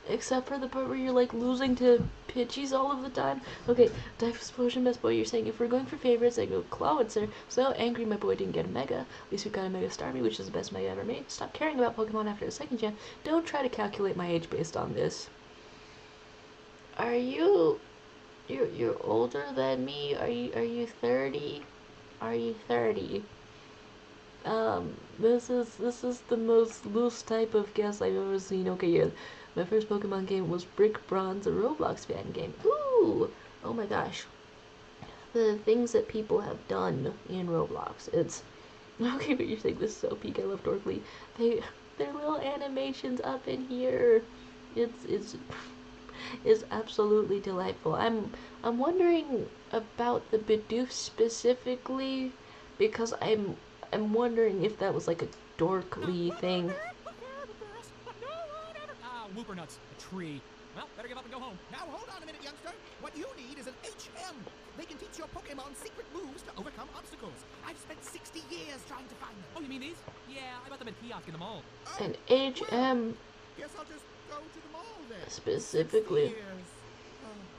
the part where you're like losing to Pidgeys all of the time. Okay, Dive Explosion, best boy, you're saying if we're going for favorites, I go Clawitzer. So angry my boy didn't get a Mega. At least we got a Mega Starmie, which is the best Mega ever made. Stop caring about Pokemon after the 2nd gen. Don't try to calculate my age based on this. Are you... You're older than me? Are you 30? Are you 30? This is the most loose type of guess I've ever seen. Okay, yeah. My first Pokemon game was Brick Bronze, a Roblox fan game. Ooh! Oh my gosh. The things that people have done in Roblox. It's... Okay, but you're saying this is so peak. I love Dorkly. Their little animations up in here. It's absolutely delightful. I'm wondering about the Bidoof specifically, because I'm wondering if that was like a Dorkly thing. Whooper nuts. A tree. Well, better give up and go home. Now hold on a minute, youngster. What you need is an HM. They can teach your Pokemon secret moves to overcome obstacles. I've spent 60 years trying to find them. Oh, you mean these? Yeah, I bought them at kiosk in the mall. Oh, An HM guess I'll just go to the mall then. specifically. 60 years.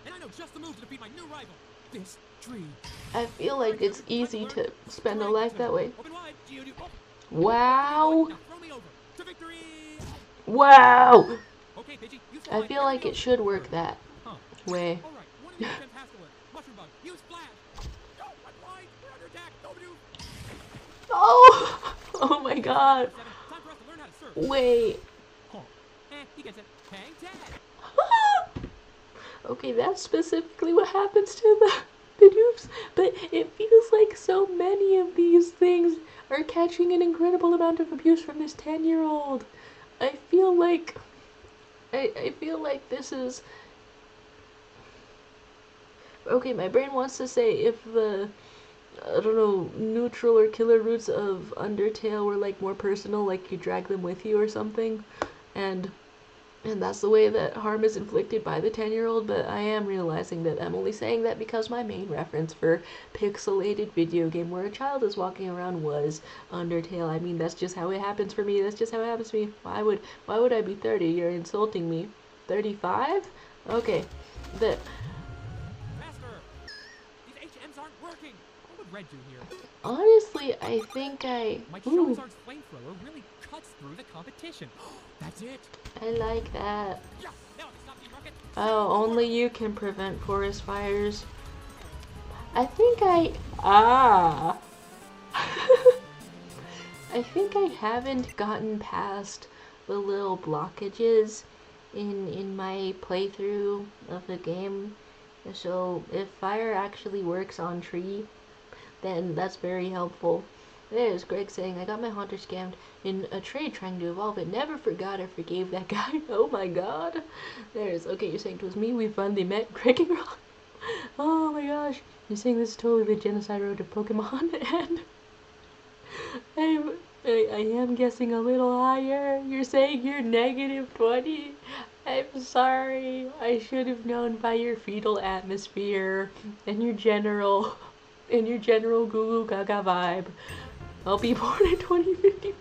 And I know just the move to defeat my new rival. This tree. I feel like it's easy to spend a life that way. Open wide. Geodude. Oh, Wow! now throw me over. To victory. Wow! Okay, Pidgey, you I fly. feel like it should work that Huh. way. All right, one of these gems has to work. Mushroom bug. Use flash. Go, run wide. We're under attack. Nobody. Oh! Oh my god. 7. Time for us to learn how to surf. Wait. Huh. He gets it. Hang tag. Okay, that's specifically what happens to the dupes, but it feels like so many of these things are catching an incredible amount of abuse from this 10-year-old. I feel like this is okay. My brain wants to say if the I don't know, neutral or killer roots of Undertale were like more personal, like you drag them with you or something, and that's the way that harm is inflicted by the 10-year-old, but I am realizing that I'm only saying that because my main reference for pixelated video game where a child is walking around was Undertale. I mean, that's just how it happens for me. That's just how it happens to me. Why would I be 30? You're insulting me. 35? Okay. The Master! These HMs aren't working! What would Red do here? honestly, I think My ooh, Charizard's flamethrower really cuts through the competition. That's it! I like that. Yeah! Now I can stop the rocket! Oh, only you can prevent forest fires. I think I think I haven't gotten past the little blockages in my playthrough of the game. So if fire actually works on tree, then that's very helpful. There's Greg saying, I got my Haunter scammed in a trade trying to evolve it. Never forgot or forgave that guy. Oh my god. There's, okay, you're saying it was me. We finally met. Greg and Rock. Oh my gosh. You're saying this is totally the genocide road to Pokemon. And I am guessing a little higher. You're saying you're negative 20? I'm sorry. I should have known by your fetal atmosphere and your general goo goo gaga vibe. I'll be born in 2055.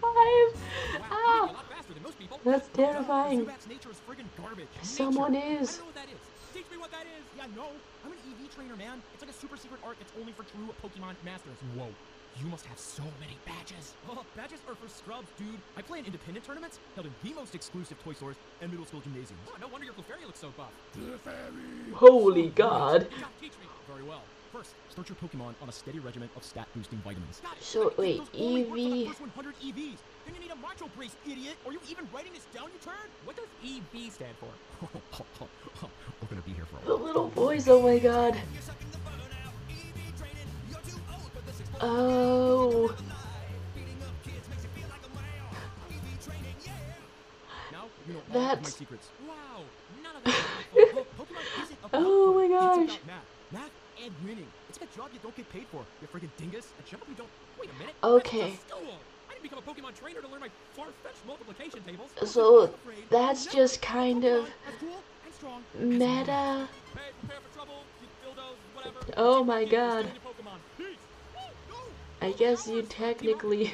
Ah, A lot faster than most people. that's terrifying. Zubat's nature is friggin' garbage. Someone I is. don't know what that is. Teach me what that is! Yeah, no. I'm an EV trainer, man. It's like a super secret art that's only for true Pokemon masters. Whoa. You must have so many badges. Oh, badges are for scrubs, dude. I play in independent tournaments held in the most exclusive toy stores and middle school gymnasiums. Oh, no wonder your Clefairy looks so buff. Holy god. Teach me. Very well. First, start your Pokemon on a steady regimen of stat-boosting vitamins. Got it. So wait, Those only work for the EV. first 100 EVs. Then you need a Macho Brace, idiot. Are you even writing this down, you turd? What does EV stand for? We're gonna be here for a The little boys, oh my god. Oh. Now, you know all of my That's- secrets. Wow, none of that. Pokemon isn't about Oh my fun. gosh. It's about math. Math and winning. It's like a job you don't get paid for. You friggin' dingus. A job you don't... Wait a minute. Okay. That's just school. I didn't become a Pokemon trainer to learn my far-fetched multiplication tables. So that's just kind of As cool and strong as meta. Hey, prepare for trouble, you dildos, whatever. Oh my god. Stealing your Pokemon. Peace. Woo, go. I guess you technically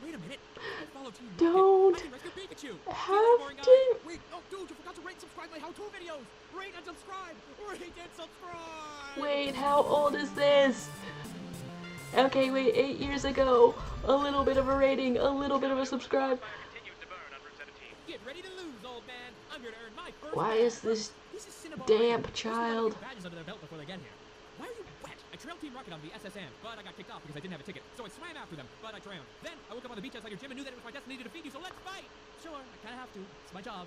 Wait a minute. I follow Team Rocket. don't I can rescue Pikachu. See that have boring guy? to. Wait, oh, dude, you forgot to rate and subscribe my how-to videos. Rate and subscribe. Rate and subscribe. Wait, how old is this? Okay, wait, 8 years ago. A little bit of a rating, a little bit of a subscribe. Get ready to lose, old man. I'm here to earn my first Why badge. is this This is Cinnabon. damp Most child? people have badges under their belt before they get here. Why are you wet? I trailed Team Rocket on the SSN, but I got kicked off because I didn't have a ticket. So I swam after them, but I drowned. Then I woke up on the beach outside your gym and knew that it was my destiny to defeat you, so let's fight! Sure, I kinda have to. It's my job.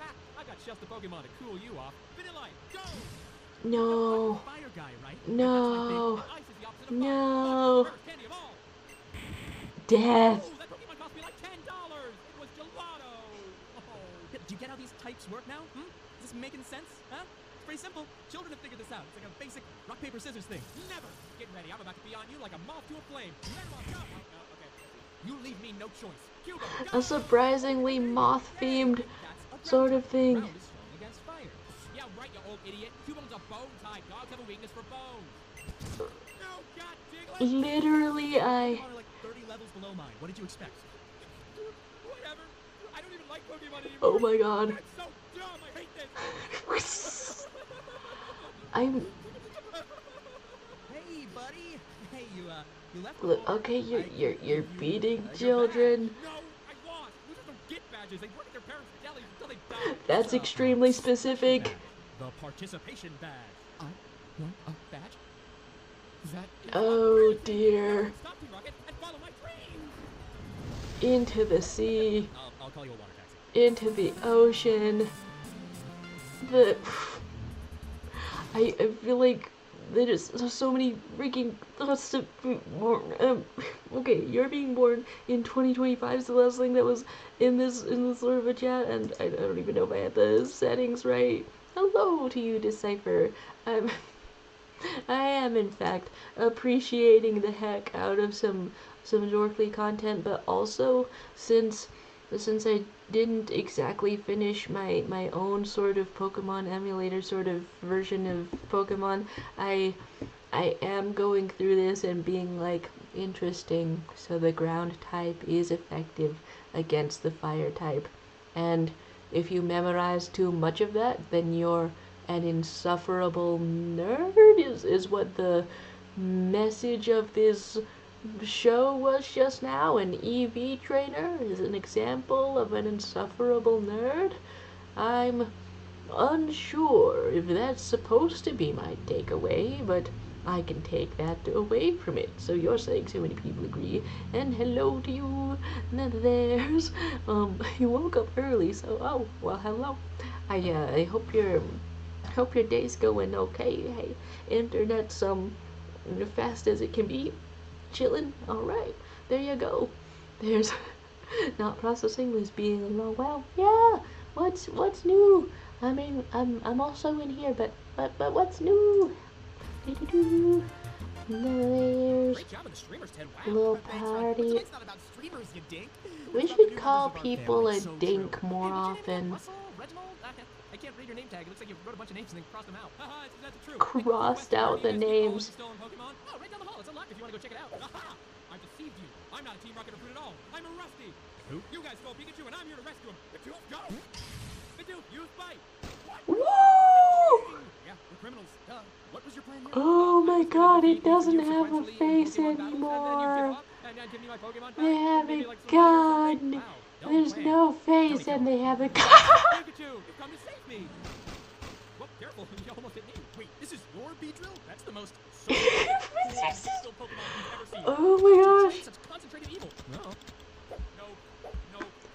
Ha! I got just the Pokemon to cool you off. Vanillite, go! No. Fire guy, right? No. Ice is the opposite of No. fire. First candy of all. Death. Ooh, that Pokemon cost me like $10. It was gelato. Oh. Do you get how these types work now? Is this making sense? Huh? It's pretty simple. Children have figured this out. It's like a basic rock, paper, scissors thing. Never. Get ready. I'm about to be on you like a moth to a flame. Let 'em all go. Oh, okay. You leave me no choice. Cue them. A surprisingly moth-themed That's a sort of thing. Ground is strong against fire. Yeah, right, you old idiot. Cubone's a bone type. Dogs have a weakness for bones. No, God, Diglett. Literally, I. Pokemon are like 30 levels below mine. What did you expect? Whatever. I don't even like Pokemon anymore. Oh my god. That's so dumb. I hate this. I'm. Hey, buddy. Hey, you left. Look, okay, you're beating children. No, I lost. Losers don't get badges. They work at their parents' delis until they die. That's extremely specific. The participation badge. I want a badge. That is Oh dear. Stop, Team Rocket, and follow my dreams. Into the sea. I'll call you a water taxi. Into the ocean. The. I feel like there's so many freaking thoughts to okay, you're being born in 2025 is the last thing that was in this sort of a chat, and I don't even know if I had the settings right. Hello to you, Decipher. I'm I am in fact appreciating the heck out of some Dorkly content, but also since I didn't exactly finish my own sort of Pokemon emulator sort of version of Pokemon, I am going through this and being like, interesting, so the ground type is effective against the fire type. And if you memorize too much of that, then you're an insufferable nerd, is what the message of this show was just now. An EV trainer is an example of an insufferable nerd. I'm unsure if that's supposed to be my takeaway, but I can take that away from it. So you're saying so many people agree, and hello to you. None of theirs. You woke up early, so oh well, hello. I hope your day's going okay. Hey, internet's fast as it can be. Chillin'. All right, there you go. There's not processing was being low. Well, yeah. What's new? I mean, I'm also in here, but what's new? Do-do-do. There's Great job with the streamers, Ted. a Wow. little Thanks, party. It's not about streamers, you dink. We It's about should the new call members of our people family. a So dink true. more Hey, what's your name often. again? Russell? Reginald? I can't read your name tag. It looks like you wrote a bunch of names and then crossed them out. Haha, that's true. Crossed out the names. Stolen Pokemon? Oh, right down the hall. It's unlocked if you want to go check it out. Aha! I've deceived you. I'm not a Team Rocket recruit at all. I'm a Rusty. Who? You guys stole Pikachu, and I'm here to rescue him. Pikachu, go! Pikachu, use bite. Woo! Yeah, we're criminals. Duh. What was your plan here? Oh my I was god, gonna it doesn't defeat you have a sequentially in face Pokemon battles, anymore. and then you give me my Pokemon back, They and have maybe a like some money or gun. something. Wow, dumb There's plan. no face Don't and they have a gun. Pikachu, you've come to save me. Whoop, careful, you almost hit me. Wait, this is your Beedrill? That's the most social Pokemon we've ever seen. Oh my How gosh. such concentrated evil. No,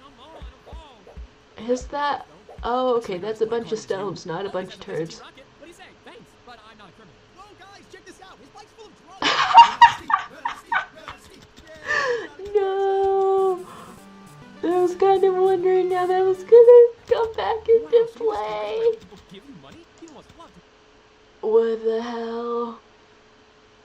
come on, evolve. Is that... Oh, okay, that's a bunch of stones, not a bunch of turds. What do you say? Thanks, but I'm not a criminal. Whoa, guys, check this out. His bike's full of drugs. No! I was kind of wondering now that was gonna come back into play. People give you money? You must love to. What the hell?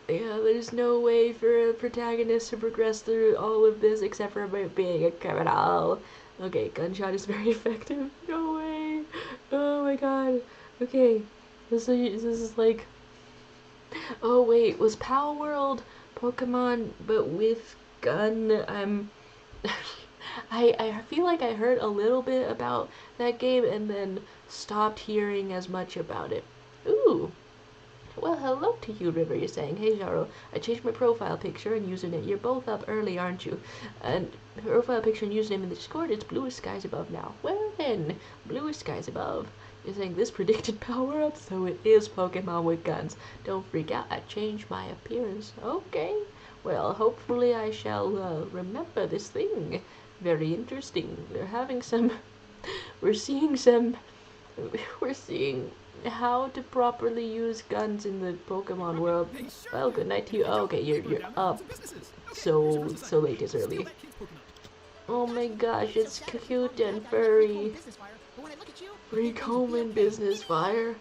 Yeah, there's no way for a protagonist to progress through all of this except for being a criminal. Okay, gunshot is very effective. No way. Oh my god. Okay, this is like... Oh wait, was Power World Pokemon but with gun? I feel like I heard a little bit about that game and then stopped hearing as much about it. Ooh. Well, hello to you, River. You're saying, hey, Jaro, I changed my profile picture and username. You're both up early, aren't you? And profile picture and username in the Discord, it's bluest skies above now. Well then, bluest skies above. You're saying this predicted power-up, so it is Pokemon with guns. Don't freak out, I changed my appearance. Okay. Well, hopefully I shall remember this thing. Very interesting. They're having some... We're seeing how to properly use guns in the Pokemon world. Well, good night to you. Oh, okay, you're up so late as early. Oh my gosh, it's cute and furry. Freak home and business fire.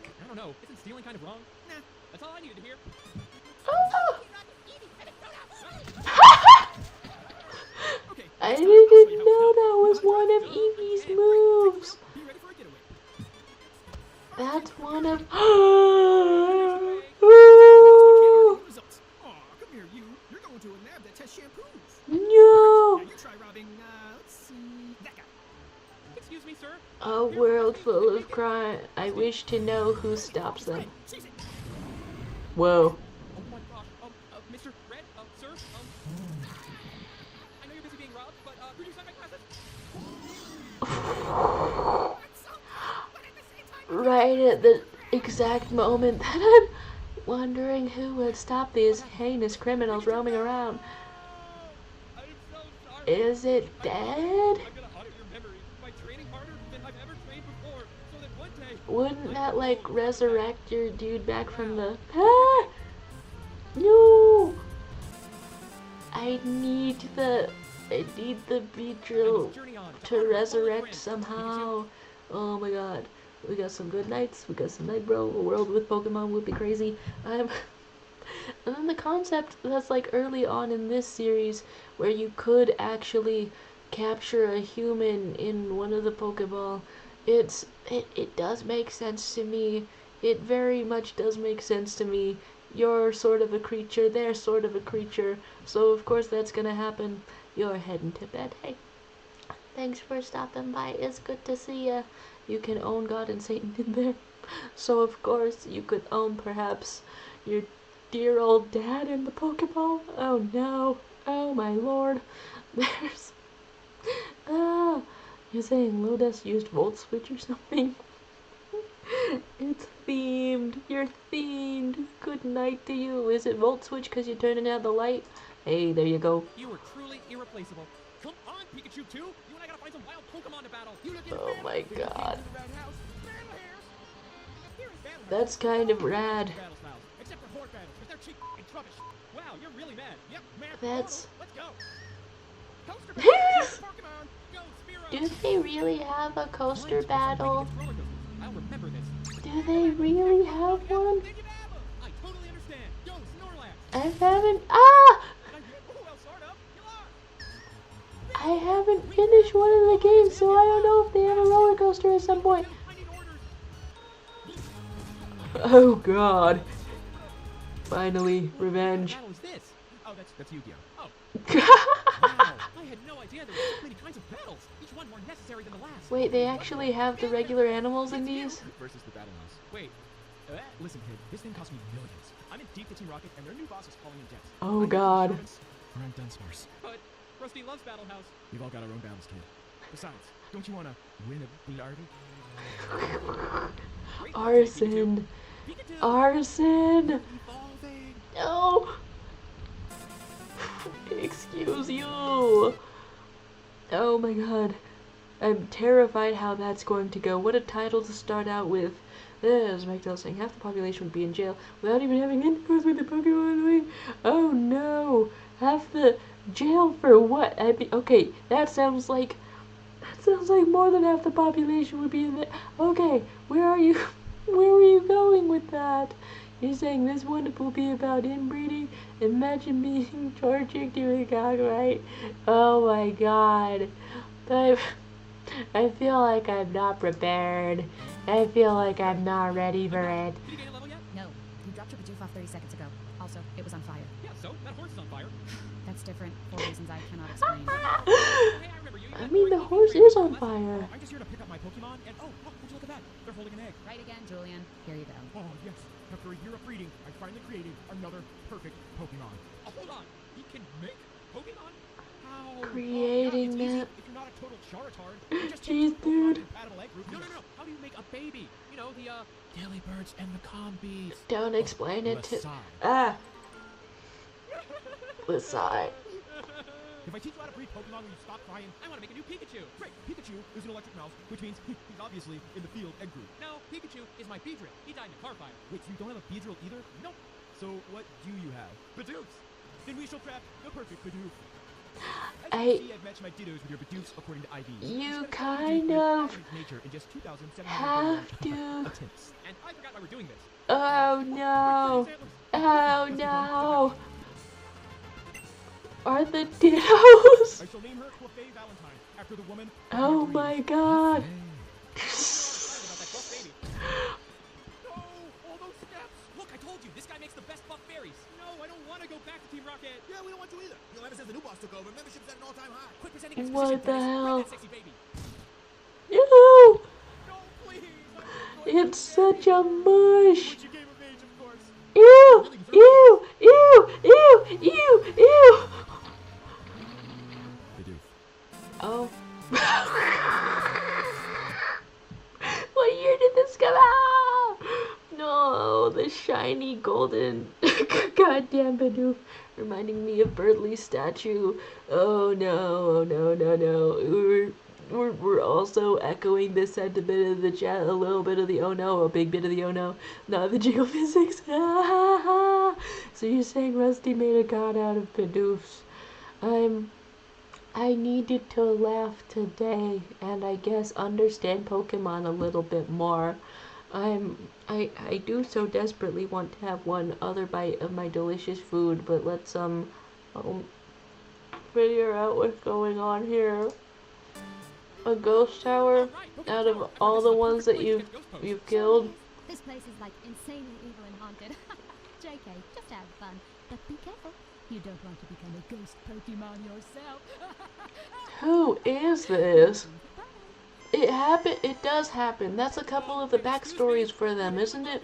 I don't know. Isn't stealing kind of wrong? Nah, that's all I needed to hear. Oh! Okay. I didn't know that was one of Eevee's moves. Be ready for a getaway. That's one of... Results. Aw, come here, you. You're going to a lab that tests shampoos. No! Now you try robbing, let's see, that guy. Excuse me, sir. A world full of crime. I wish to know who stops them. Seize it. Whoa. Oh my gosh. Mr. Red, sir, I know you're busy being robbed, but, could you sign my glasses? Right at the exact moment that I'm wondering who would stop these heinous criminals roaming around. I'm so sorry. Is it dead? I'm gonna audit your memory by training harder than I've ever trained before, so that one Wouldn't that like resurrect your dude back from the no! I need the Beedrill to resurrect somehow. Oh my god. We got some good nights, we got some night bro. A world with Pokemon would be crazy. And then the concept that's like early on in this series where you could actually capture a human in one of the Pokeball, it does make sense to me. It very much does make sense to me. You're sort of a creature, they're sort of a creature, so of course that's gonna happen. You're heading to bed. Hey, thanks for stopping by. It's good to see ya. You can own God and Satan in there. So of course you could own perhaps your dear old dad in the Pokeball. Oh no. Oh my lord. There's you're saying Lotus used Volt Switch or something? It's themed. You're themed. Good night to you. Is it Volt Switch because you're turning out the light? Hey, there you go. You were truly irreplaceable. Come on, Pikachu 2! You and I gotta find some wild Pokemon to battle! Oh my god. That's kind of rad. Except for horde battles, because they're cheap and rubbish. Wow, you're really mad. Yep, mad. That's... Let's go. Coaster battle, Pokemon, go, Spearow. Do they really have a coaster battle? I'll remember this. Do they really have one? I totally understand. Yo, Snorlax. I haven't... I haven't finished one of the games, so I don't know if they have a roller coaster at some point. Oh god. Finally, revenge. What is this? Oh, that's Yu-Gi-Oh. Oh. Wow, I had no idea there were so many kinds of battles. Each one more necessary than the last. Wait, they actually have the regular animals in these? Versus the Battle House. Wait. Listen, kid, this thing cost me millions. I'm in deep to Team Rocket, and their new boss is calling in debt. Oh god. Or I'm done sparse. But Rusty loves Battle House. We've all got our own battles, kid. Besides, don't you want to win a Blardy? Arson. Arson. No. Excuse you. Oh my god. I'm terrified how that's going to go. What a title to start out with. This McDowell saying half the population would be in jail without even having intercourse with the Pokemon. Oh no. Half the jail for what? Okay, that sounds like more than half the population would be in there. Okay, where are you? Where were you going with that? You're saying this one will be about inbreeding? Imagine being tortured doing God, right? Oh my god. I feel like I'm not prepared. I feel like I'm not ready for it. Did you gain a level yet? No, you dropped your Bidoof off 30 seconds ago. Also, it was on fire. Yeah, so that horse is on fire. That's different for reasons I cannot explain. Hey, I remember you. I mean, the horse is on fire. I'm just here to pick up my Pokemon, and oh, look, would you look at that? They're holding an egg. Right again, Julian. Here you go. Oh, yes. After a year of breeding, I finally created another perfect Pokemon. Oh, hold on. You can make Pokemon? How? Creating yeah, that. if you're not a total charitard, you just Jeez, take Pokemon dude. compatible egg group. No. How do you make a baby? You know, the, Delibirds and the Combees. Don't explain it to... Lasai. Lasai. If I teach you how to breed Pokemon, will you stop crying? I want to make a new Pikachu. Great. Pikachu is an electric mouse, which means he's obviously in the field egg group. No, Pikachu is my Beedrill. He died in a car fire. Wait, so you don't have a Beedrill either? Nope. So what do you have? Bidoofs. Then we shall craft the perfect Bidoof. I... I've matched my Dittos with your Bidoofs according to IDs. You kind of nature in just 2,700 have to... attempts. And I forgot why we're doing this. Oh no. Oh no. Are the Dittos? I shall name her Clefairy Valentine after the woman. Oh my god. About that buff baby. No, all those steps. Look, I told you, this guy makes the best buff fairies. No, I don't want to go back to Team Rocket. Yeah, we don't want to either. You know, ever since the new boss took over, membership's at an all-time high. Quit presenting as What physician, the please. hell? Bring that sexy baby. No. No, please. It's such a mush. Once you came of age, of course. Ew. Ew. Ew. Ew. Ew. Ew. Bidoof. Oh. What year did this come out? No, the shiny golden goddamn Bidoof reminding me of Birdley's statue. Oh no, oh no, no, no. we're also echoing the sentiment of the chat, a little bit of the oh no, a big bit of the oh no, not the geophysics. So you're saying Rusty made a god out of Bidoofs. I needed to laugh today and I guess understand Pokemon a little bit more. I do so desperately want to have one other bite of my delicious food, but let's figure out what's going on here. A ghost tower out of all the ones that you've killed. This place is like insanely evil and haunted. JK, just have fun. But be careful. You don't want to become a ghost Pokemon yourself. Who is this? It does happen. That's a couple of the backstories for them, isn't it?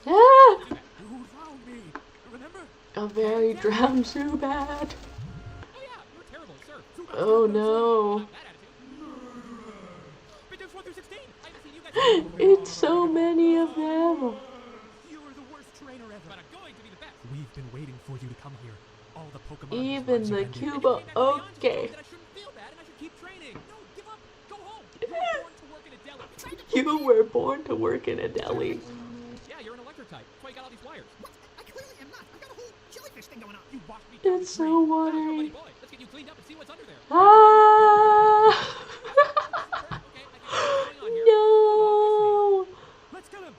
Ah! A very drowned Zubat. Oh no. It's so many of them. We've been waiting for you to come here. All the Pokemon. Even the Cuba. Okay. You were born to work in a deli. Yeah, you're an electric type. That's why you got all these wires. What? I clearly am not. I've got a whole jellyfish thing going on. You watched me. It's so watery. Let's get you cleaned up and see what's under there. Ah! No! Let's kill him.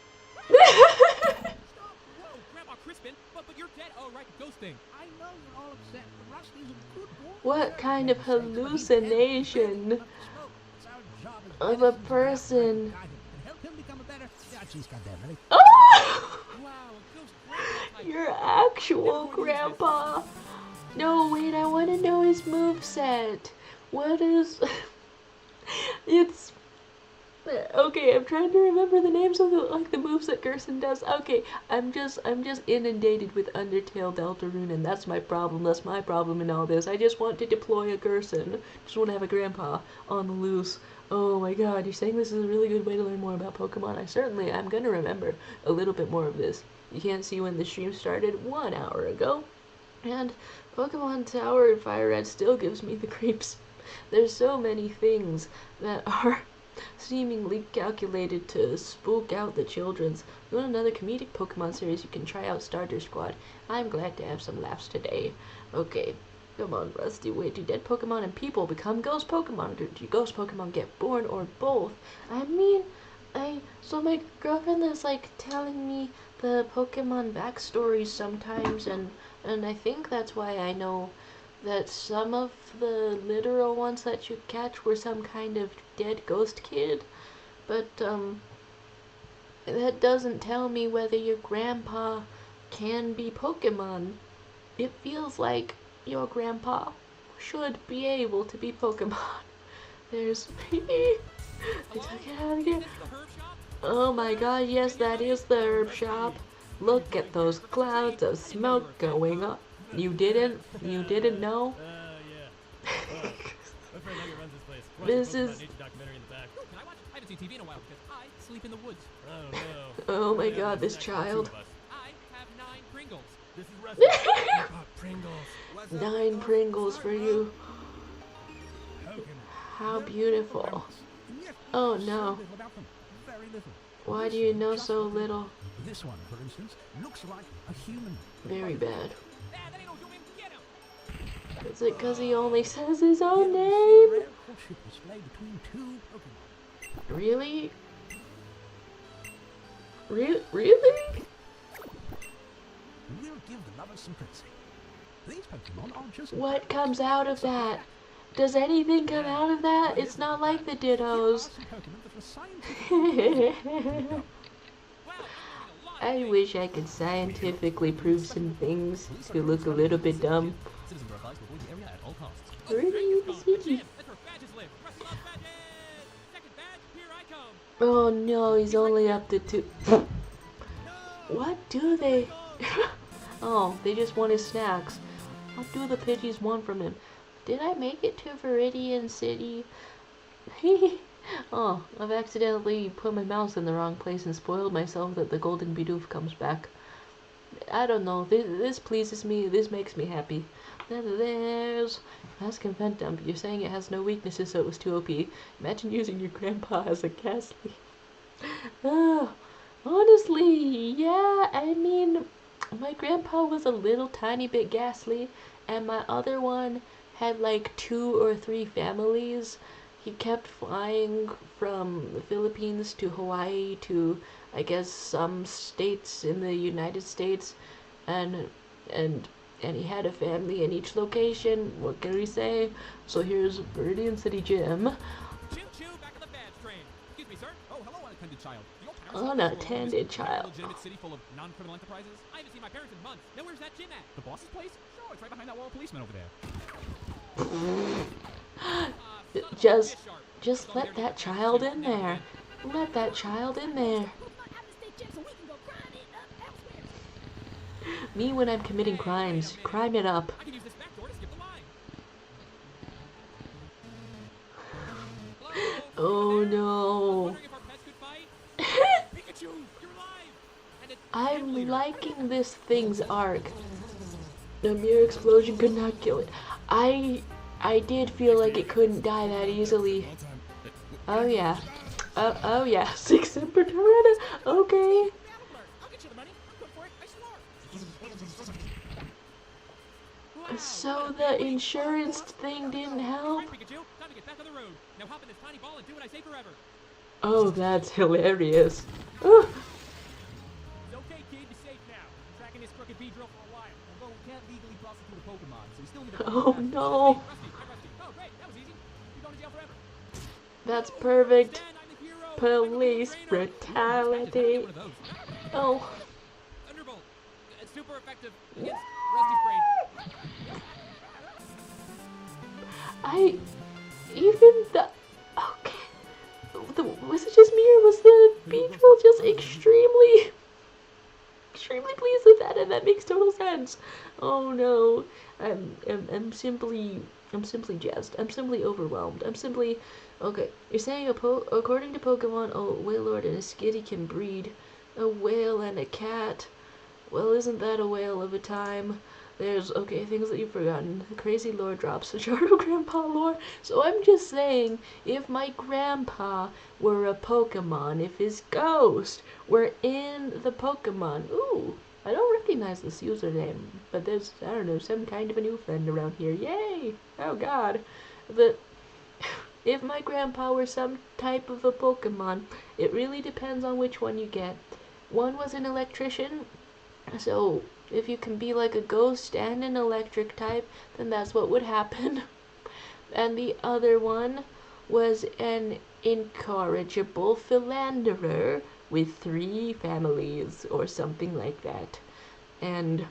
Whoa, Grandma Crispin. But you're dead. Oh, right, ghost thing. I know you're all upset, but Rusty's a good boy. What kind of hallucination of a person? Help him become a better. Yeah, she's got that, really. Oh! Wow, a ghost grandpa type. Your actual grandpa. No, wait, I want to know his moveset. What is... It's... Okay, I'm trying to remember the names of the moves that Gerson does. Okay, I'm just inundated with Undertale Deltarune, and that's my problem. That's my problem in all this. I just want to deploy a Gerson. Just want to have a grandpa on the loose. Oh my god, you're saying this is a really good way to learn more about Pokemon. I'm gonna remember a little bit more of this. You can't see when the stream started 1 hour ago. And Pokemon Tower and Fire Red still gives me the creeps. There's so many things that are seemingly calculated to spook out the children's. You want another comedic Pokemon series, you can try out Starter Squad. I'm glad to have some laughs today. Okay, come on, Rusty. Wait, do dead Pokemon and people become ghost Pokemon? Or do ghost Pokemon get born, or both? So my girlfriend is like telling me the Pokemon backstories sometimes, and I think that's why I know that some of the literal ones that you catch were some kind of dead ghost kid, but that doesn't tell me whether your grandpa can be Pokemon. It feels like your grandpa should be able to be Pokemon. There's I took it out again. Oh my god, yes, that is the herb shop. Look at those clouds of smoke going up. You didn't know? Yeah. My friend Nugget runs this place. This Watch the Pokemon is... nature documentary in the back. Can I watch? I haven't seen TV in a while because I sleep in the woods. Oh no. Oh my Yeah, god, this there's actually child. two of us. I have 9 Pringles. This is Rusty. Pringles. 9 Pringles for you. Pokemon. How beautiful. Oh no. Very little. Why do you know so little? This one, for instance, looks like a human. Very bad. That ain't no human. Get him. Is it because he only says his own name? Rare courtship display between two Pokemon. Really? Really? We'll give the lovers some privacy. These Pokemon aren't just... What comes out of that? Does anything come out of that? It's not like the Dittos. I wish I could scientifically prove some things to look a little bit dumb. Citizen Dorkly will avoid the area at all costs. Pretty sneaky. That's where badges live. Press love badges. Second badge, here I come. Oh no, he's only up to 2. What do they? Oh, they just want his snacks. What do the Pidgeys want from him? Did I make it to Viridian City? Oh, I've accidentally put my mouse in the wrong place and spoiled myself that the golden Bidoof comes back. I don't know, this pleases me, this makes me happy. That's Confent Dump. You're saying it has no weaknesses, so it was too OP. Imagine using your grandpa as a ghastly. Honestly, yeah, I mean, my grandpa was a little tiny bit ghastly, and my other one had like 2 or 3 families. He kept flying from the Philippines to Hawaii to, I guess, some states in the United States, and and and he had a family in each location. What can we say? So here's Viridian City Gym. Choo choo, back on the badge train. Excuse me, sir. Oh, hello, unattended child. Your parents live in Unattended a child. legitimate city full of non-criminal enterprises? I haven't seen my parents in months. Now where's that gym at? The boss's place? Sure, it's right behind that wall of policemen over there. Just let that child in there. Let that child in there. Me when I'm committing crimes. Crime it up. I can use this back door to skip the line. Oh no. Wondering if our pets could fight? Pikachu, you're alive! And it's I'm liking this thing's arc. The mere explosion could not kill it. I did feel like it couldn't die that easily. Oh yeah. Oh yeah. 6 Semper Tyrannis. Okay. I'll get you the money. I'm good for it. I swore. So the insurance thing didn't help? Alright, Pikachu, time to get back on the road. Now hop in this tiny ball and do what I say forever. Oh, that's hilarious. Ooh. It's okay, kid. You're safe now. Tracking this crooked Beedrill for a while. Although we can't legally prosecute a Pokemon, so we still need to. Oh no. Rusty, hi Rusty. Oh, great. That was easy. You're going to jail forever. That's perfect. Dan, I'm the hero. Police I'm a trainer. brutality. One of those. Oh. Thunderbolt. It's super effective against Rusty's brain. Was it just me or was the Beedrill just extremely pleased with that, and that makes total sense. Oh no, I'm simply jazzed. I'm simply overwhelmed. Okay. You're saying according to Pokemon, a Wailord and a Skitty can breed. A whale and a cat. Well, isn't that a whale of a time? There's, okay, things that you've forgotten. The crazy lore drops. Shadow Grandpa lore. So I'm just saying, if my grandpa were a Pokemon, if his ghost were in the Pokemon, ooh, I don't recognize this username, but there's, I don't know, some kind of a new friend around here. Yay! Oh god. If my grandpa were some type of a Pokemon, it really depends on which one you get. One was an electrician, so if you can be like a ghost and an electric type, then that's what would happen. And the other one was an incorrigible philanderer with 3 families or something like that. And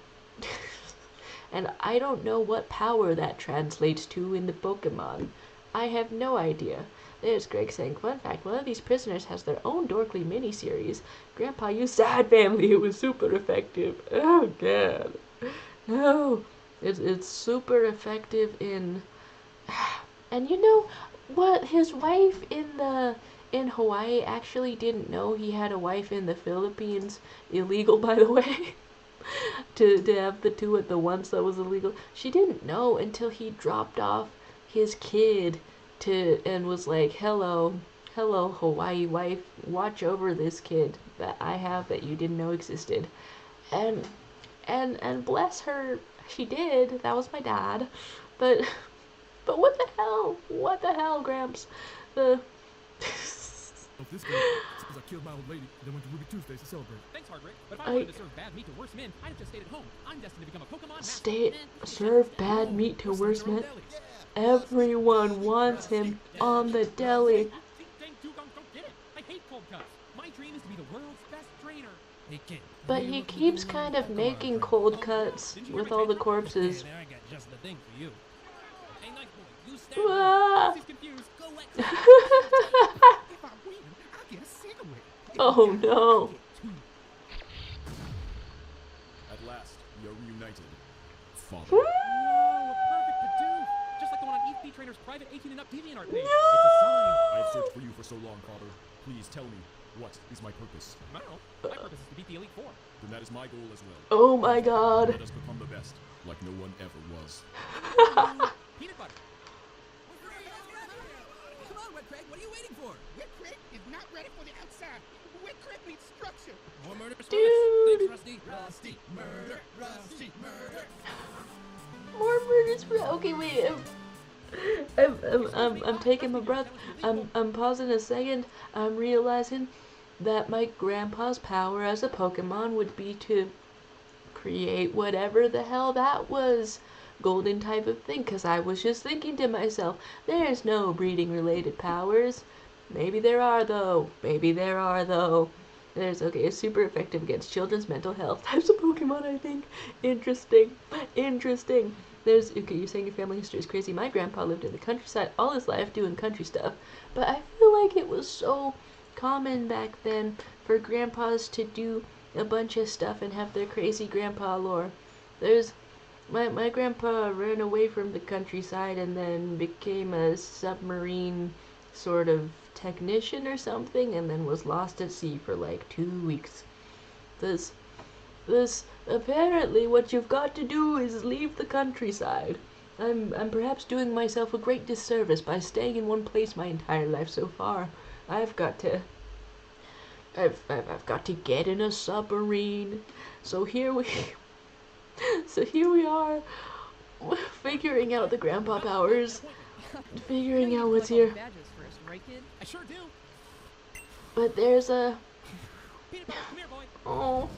and I don't know what power that translates to in the Pokemon. I have no idea. There's Greg saying, fun fact, one of these prisoners has their own Dorkly miniseries. Grandpa used Sad Family, it was super effective. Oh god. No. It's super effective in... And you know what? His wife in Hawaii actually didn't know he had a wife in the Philippines. Illegal, by the way. to have the 2 at the once, that was illegal. She didn't know until he dropped off his kid and was like, hello Hawaii wife, watch over this kid that I have that you didn't know existed. And bless her, she did. That was my dad. But what the hell, Gramps? Of this game, it's because I killed my old lady, then went to Ruby Tuesdays to celebrate. Thanks, Hardrick. But if I wanted to serve bad meat to worse men, I'd have just stayed at home. I'm destined to become a Pokemon master. Serve bad meat to worse men. Everyone wants him on the deli. Don't get it. I hate cold cuts. My dream is to be the world's best trainer. Hey kid. But he keeps kind of making cold cuts with all the corpses. There, I got just the thing for you. Hey, nice boy. You stand Ah. He's confused. Go let If I win, I'll get a cigarette. Oh no. At last, we are reunited. Father. Whoa, a perfect Pidoof! Just like the one on ETH Trainer's private 18 and up DeviantArt page. It's a sign. I have searched for you for so long, Father. Please tell me, What is my purpose? I don't know. My purpose is to beat the Elite Four. Then that is my goal as well. Oh my god. Let us become the best, like no one ever was. Peanut butter. Come on, Wet Craig, what are you waiting for? Wet Craig is not ready for the outside. Wet Craig needs structure. More murder for Dude. Thanks, Rusty. Rusty, murder, Rusty, murder. More murders for. Okay, wait. I'm taking my breath. I'm pausing a second. I'm realizing that my grandpa's power as a Pokemon would be to create whatever the hell that was. Golden type of thing, because I was just thinking to myself, there's no breeding related powers. Maybe there are though. Maybe there are though. There's, okay, it's super effective against children's mental health types of Pokemon, I think. Interesting. Interesting. There's, okay, you're saying your family history is crazy. My grandpa lived in the countryside all his life doing country stuff. But I feel like it was so common back then for grandpas to do a bunch of stuff and have their crazy grandpa lore. There's, my grandpa ran away from the countryside and then became a submarine sort of technician or something, and then was lost at sea for like 2 weeks. This apparently what you've got to do is leave the countryside. I'm perhaps doing myself a great disservice by staying in one place my entire life so far. I've got to get in a submarine. So here we are, figuring out the grandpa powers, figuring out what's here. I sure do. But there's a... Peanut butter, come here, boy. Oh,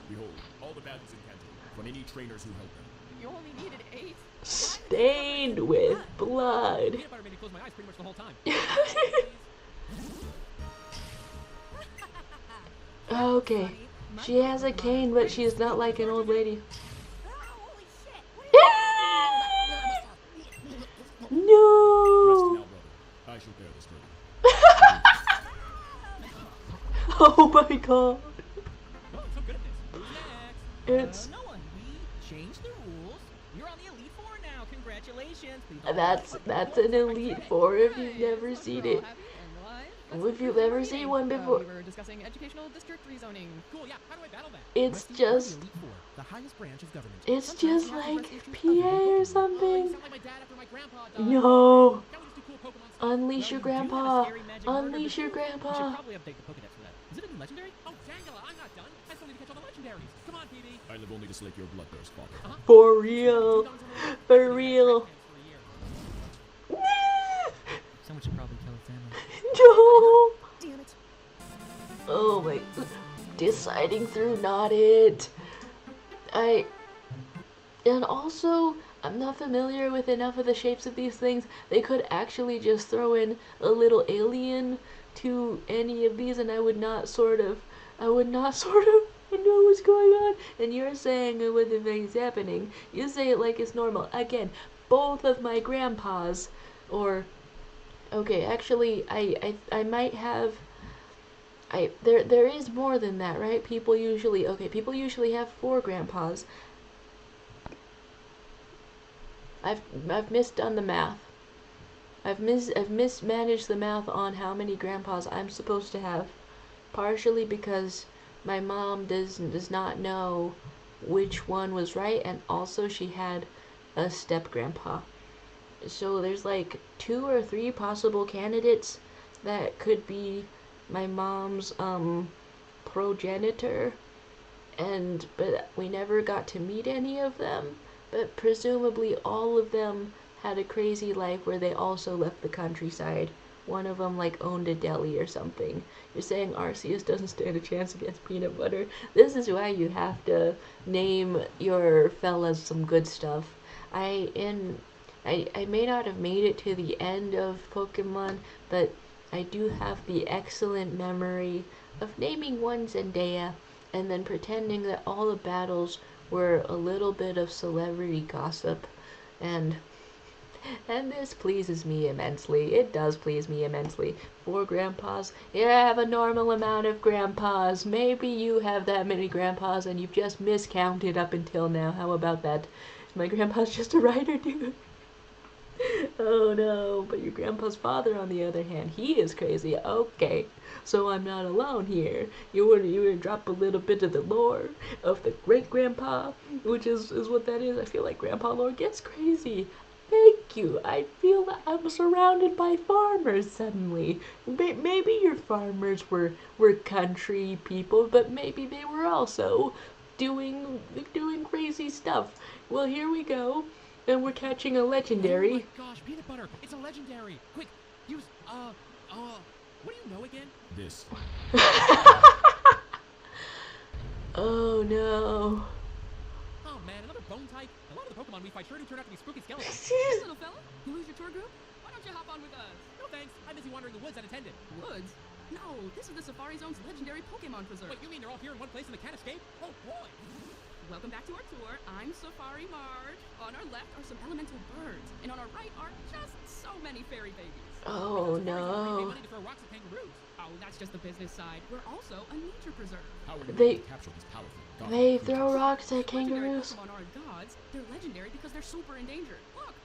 Behold, all the badges in Kanto, from any trainers who held them. You only needed 8. stained with blood. Peanut butter made me close my eyes pretty much the whole time. Okay, she has a cane, but she's not like an old lady. Rest No! now, brother. I shall bear this burden. Oh my god. Oh, I'm so good at this. Who's next? It's No one. We changed the rules. You're on the Elite Four now. Congratulations. Please don't that's an Elite Four if you've never seen it. If you've ever seen one before. We were discussing educational district rezoning. Cool, yeah. How do I battle that? It's just The highest branch of government. it's just like PA or Oh, something. you sound like my dad after my grandpa died. No. Can't we just do cool Pokemon stuff? Unleash your Well, you do have a grandpa. scary magic murder Unleash your machine. We should grandpa. probably update the Pokedex for that. Is it a new legendary? Oh, Tangela, I'm not done. I still need to catch all the legendaries. Come on, PB. I live only to slake your bloodthirst, father. For real. For real. Someone should probably kill a family. No. Damn it. Oh my. Deciding through not it. And also, I'm not familiar with enough of the shapes of these things. They could actually just throw in a little alien to any of these and I would not sort of know what's going on. And you're saying what the thing is happening. You say it like it's normal. Again, both of my grandpas, or okay, actually I might have there is more than that, right? People usually have 4 grandpas. I've misdone the math. I've mismanaged the math on how many grandpas I'm supposed to have, partially because my mom does not know which one was right, and also she had a step grandpa. So there's like 2 or 3 possible candidates that could be my mom's progenitor, but we never got to meet any of them. But presumably all of them had a crazy life where they also left the countryside. One of them like owned a deli or something. You're saying Arceus doesn't stand a chance against peanut butter? This is why you have to name your fellas some good stuff. I may not have made it to the end of Pokemon, but I do have the excellent memory of naming one Zendaya and then pretending that all the battles were a little bit of celebrity gossip, and this pleases me immensely. It does please me immensely. 4 grandpas. Yeah, I have a normal amount of grandpas. Maybe you have that many grandpas and you've just miscounted up until now. How about that? My grandpa's just a writer, dude. Oh no, but your grandpa's father, on the other hand, he is crazy. Okay, so I'm not alone here. You would drop a little bit of the lore of the great grandpa, which is what that is. I feel like Grandpa Lore gets crazy. Thank you. I feel that I'm surrounded by farmers suddenly. Maybe your farmers were country people, but maybe they were also doing crazy stuff. Well, here we go. And we're catching a Oh my legendary. gosh, peanut butter! It's a legendary! Quick, use, what do you know again? This. Oh no. Oh man, another bone type. A lot of the Pokemon we fight sure do turn out to be spooky skeletons. Hey, little fella, you lose your tour group? Why don't you hop on with us? No thanks, I'm busy wandering the woods unattended. Woods? No, this is the Safari Zone's legendary Pokemon Preserve. Wait, you mean they're all here in one place and they can't escape? Oh boy! Welcome back to our tour. I'm Safari Marge. On our left are some elemental birds, and on our right are just so many fairy babies. Oh Pay no. money to throw rocks at kangaroos. Oh, that's just the business side. We're also a nature preserve. How are you They- able to capture these powerful gods? They throw rocks at Legendary kangaroos. Pokemon aren't gods. They're legendary because they're super endangered. Look.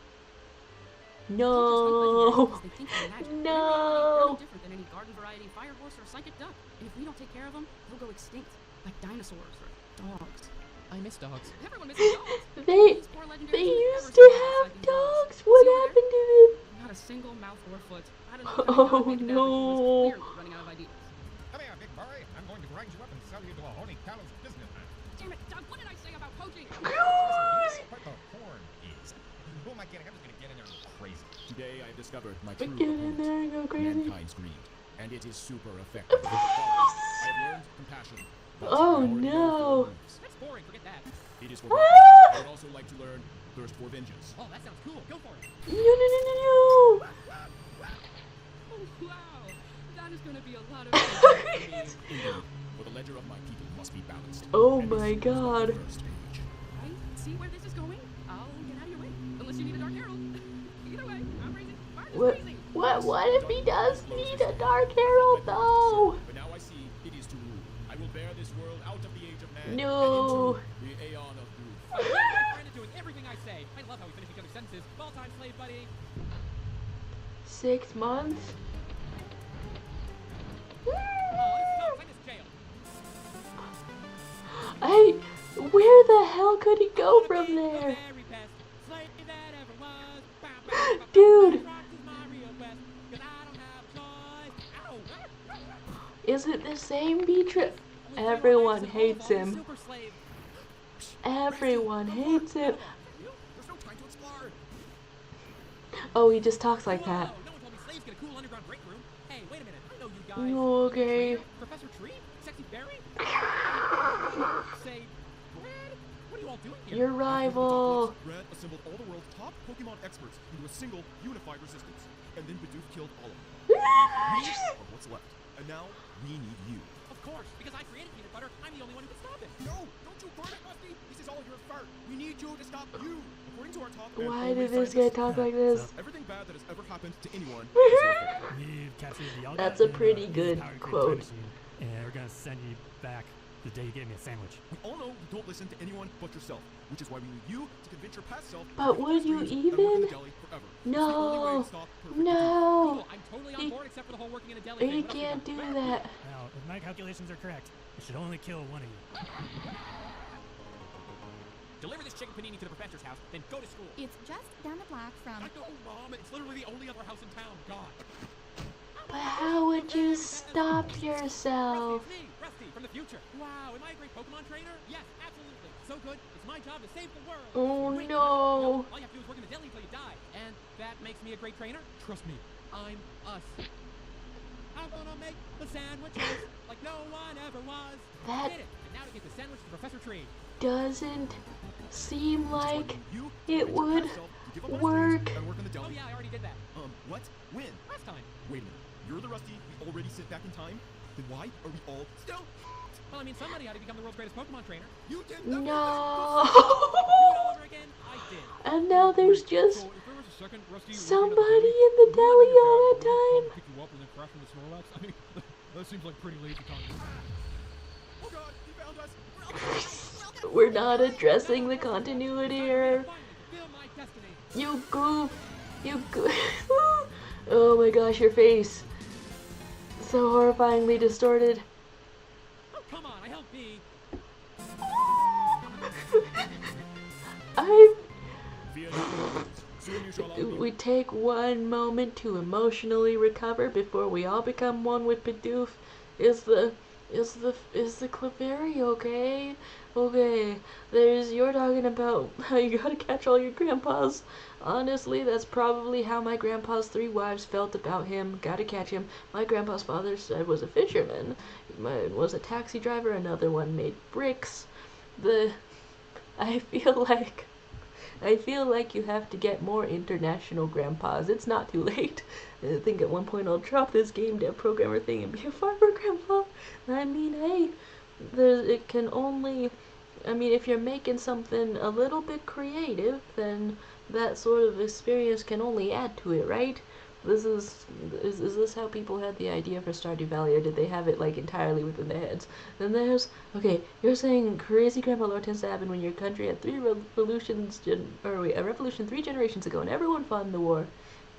No. Poachers hunt legendaries because they think they're magic. And No. they're really no different than any garden variety fire horse or psychic duck. And if we don't take care of them, they'll go extinct, like dinosaurs or dogs. I miss dogs. Everyone misses dogs. They These poor legendaries they would used never to survive have inside these walls. dogs. What See over happened to them? there? Not a single mouth or foot. I don't know Oh, if any god made that, but he no. was clearly running out of ideas. Come here, big boy. I'm going to grind you up and sell you to a honey cow's businessman. Damn it, Doug, what did I say about poaching? What the horn is. Who am I kidding? I'm just gonna get in there and go crazy. Today I have discovered my Get true in there and go opponent, crazy. mankind's greed, and it is super effective. I have learned compassion. but Oh, I already know no. four moves. That's boring, forget that. It is for Ah! I would also like to learn thirst for vengeance. Oh, that sounds cool. Go for it. No, no, no, no, no. Oh, wow. That is going to be a lot of Indeed, for the ledger of my people must be balanced. Oh And my this is not the God. first page. Right? See where this is going? I'll get out of your way. Unless you need a Dark Herald. Either way, I'm raising. Marge is What? raising. What if he does need a Dark Herald though? But now I see it is to rule. I will bear this world out of the age of man No. and into the aeon of youth. My friend is doing everything I say. I love how we finish each other's sentences. Ball time, slave buddy. 6 months? Oh, this sucks. I miss jail. Where the hell could he go Wanna from be the there? very best slave that ever was. Bow, bow, bow, bow, Dude. bow. Rock is my real quest, 'cause I don't have a choice. Ow. Is it the same Beatrice? Everyone hates him. Super slave. Everyone hates him. There's no time to explore. Oh, he just talks like Whoa, that. no one told me slaves get a cool underground break room. Hey, wait a minute. I know you guys. Okay. Professor Tree? Sexy Berry? Say, Brad? What are you all doing here? Your rival. Red assembled all the world's top Pokemon experts into a single unified resistance, and then Bidoof killed all of them. We are what's left, and now we need you. Of course, because I created peanut butter, I'm the only one who can stop it. No, don't you burn it, Rusty! This is all your fault. We need you to stop you. According to our top and Why only did this guy scientist, talk like this? everything bad that has ever happened to anyone is your fault. We've captured the Yellow That's a pretty good quote. And we're gonna send you back the day you gave me a sandwich. We all know you don't listen to anyone but yourself, which is why we need you to convince your past self. But would you even? No. No. Cool, I'm totally on board except for the whole working in a deli You thing. What else can't you do got? that. Now, if my calculations are correct, it should only kill one of you. Deliver this chicken panini to the professor's house, then go to school. It's just down the block from. I know, Mom. It's literally the only other house in town. God. But how would you stop yourself? Rusty, it's me, Rusty, from the future. Wow, am I a great Pokemon trainer? Yes, absolutely. So good, it's my job to save the world. Oh Wait, no. All you have to do is work in the deli until you die. And that makes me a great trainer? Trust me, I'm us. I'm gonna make the sandwiches like no one ever was. That- Did it. And now to get the sandwich to Professor Tree. Doesn't seem like You it convince your would past self to give up on his work. dreams and work in the Oh deli. yeah, I already did that. What? When? Last time. Wait a minute. You're the Rusty we already sent back in time? Then why are we all still? Well, I mean, somebody had to become the world's greatest Pokemon trainer. You did nothing. Do it No. all over again? I did. And now there's just So if there was a second Rusty somebody in the deli all the time. pick you up and then crash into Snorlax, I mean, that seems like pretty lazy content. Oh God, he found us. We're not addressing the continuity here. Finally, fulfill my destiny. You goof. You oh my gosh, your face. So horrifyingly distorted. Oh, come on, I helped me. We take one moment to emotionally recover before we all become one with Bidoof. Is the Clefairy okay? Okay, you're talking about how you gotta catch all your grandpas. Honestly, that's probably how my grandpa's 3 wives felt about him. Gotta catch him. My grandpa's father said was a fisherman. Mine was a taxi driver. Another one made bricks. I feel like you have to get more international grandpas. It's not too late. I think at one point I'll drop this game dev programmer thing and be a farmer grandpa. I mean, hey, if you're making something a little bit creative, then that sort of experience can only add to it, right? Is this how people had the idea for Stardew Valley, or did they have it like entirely within their heads? Then you're saying crazy grandpa lore tends to happen when your country had a revolution 3 generations ago and everyone fought in the war.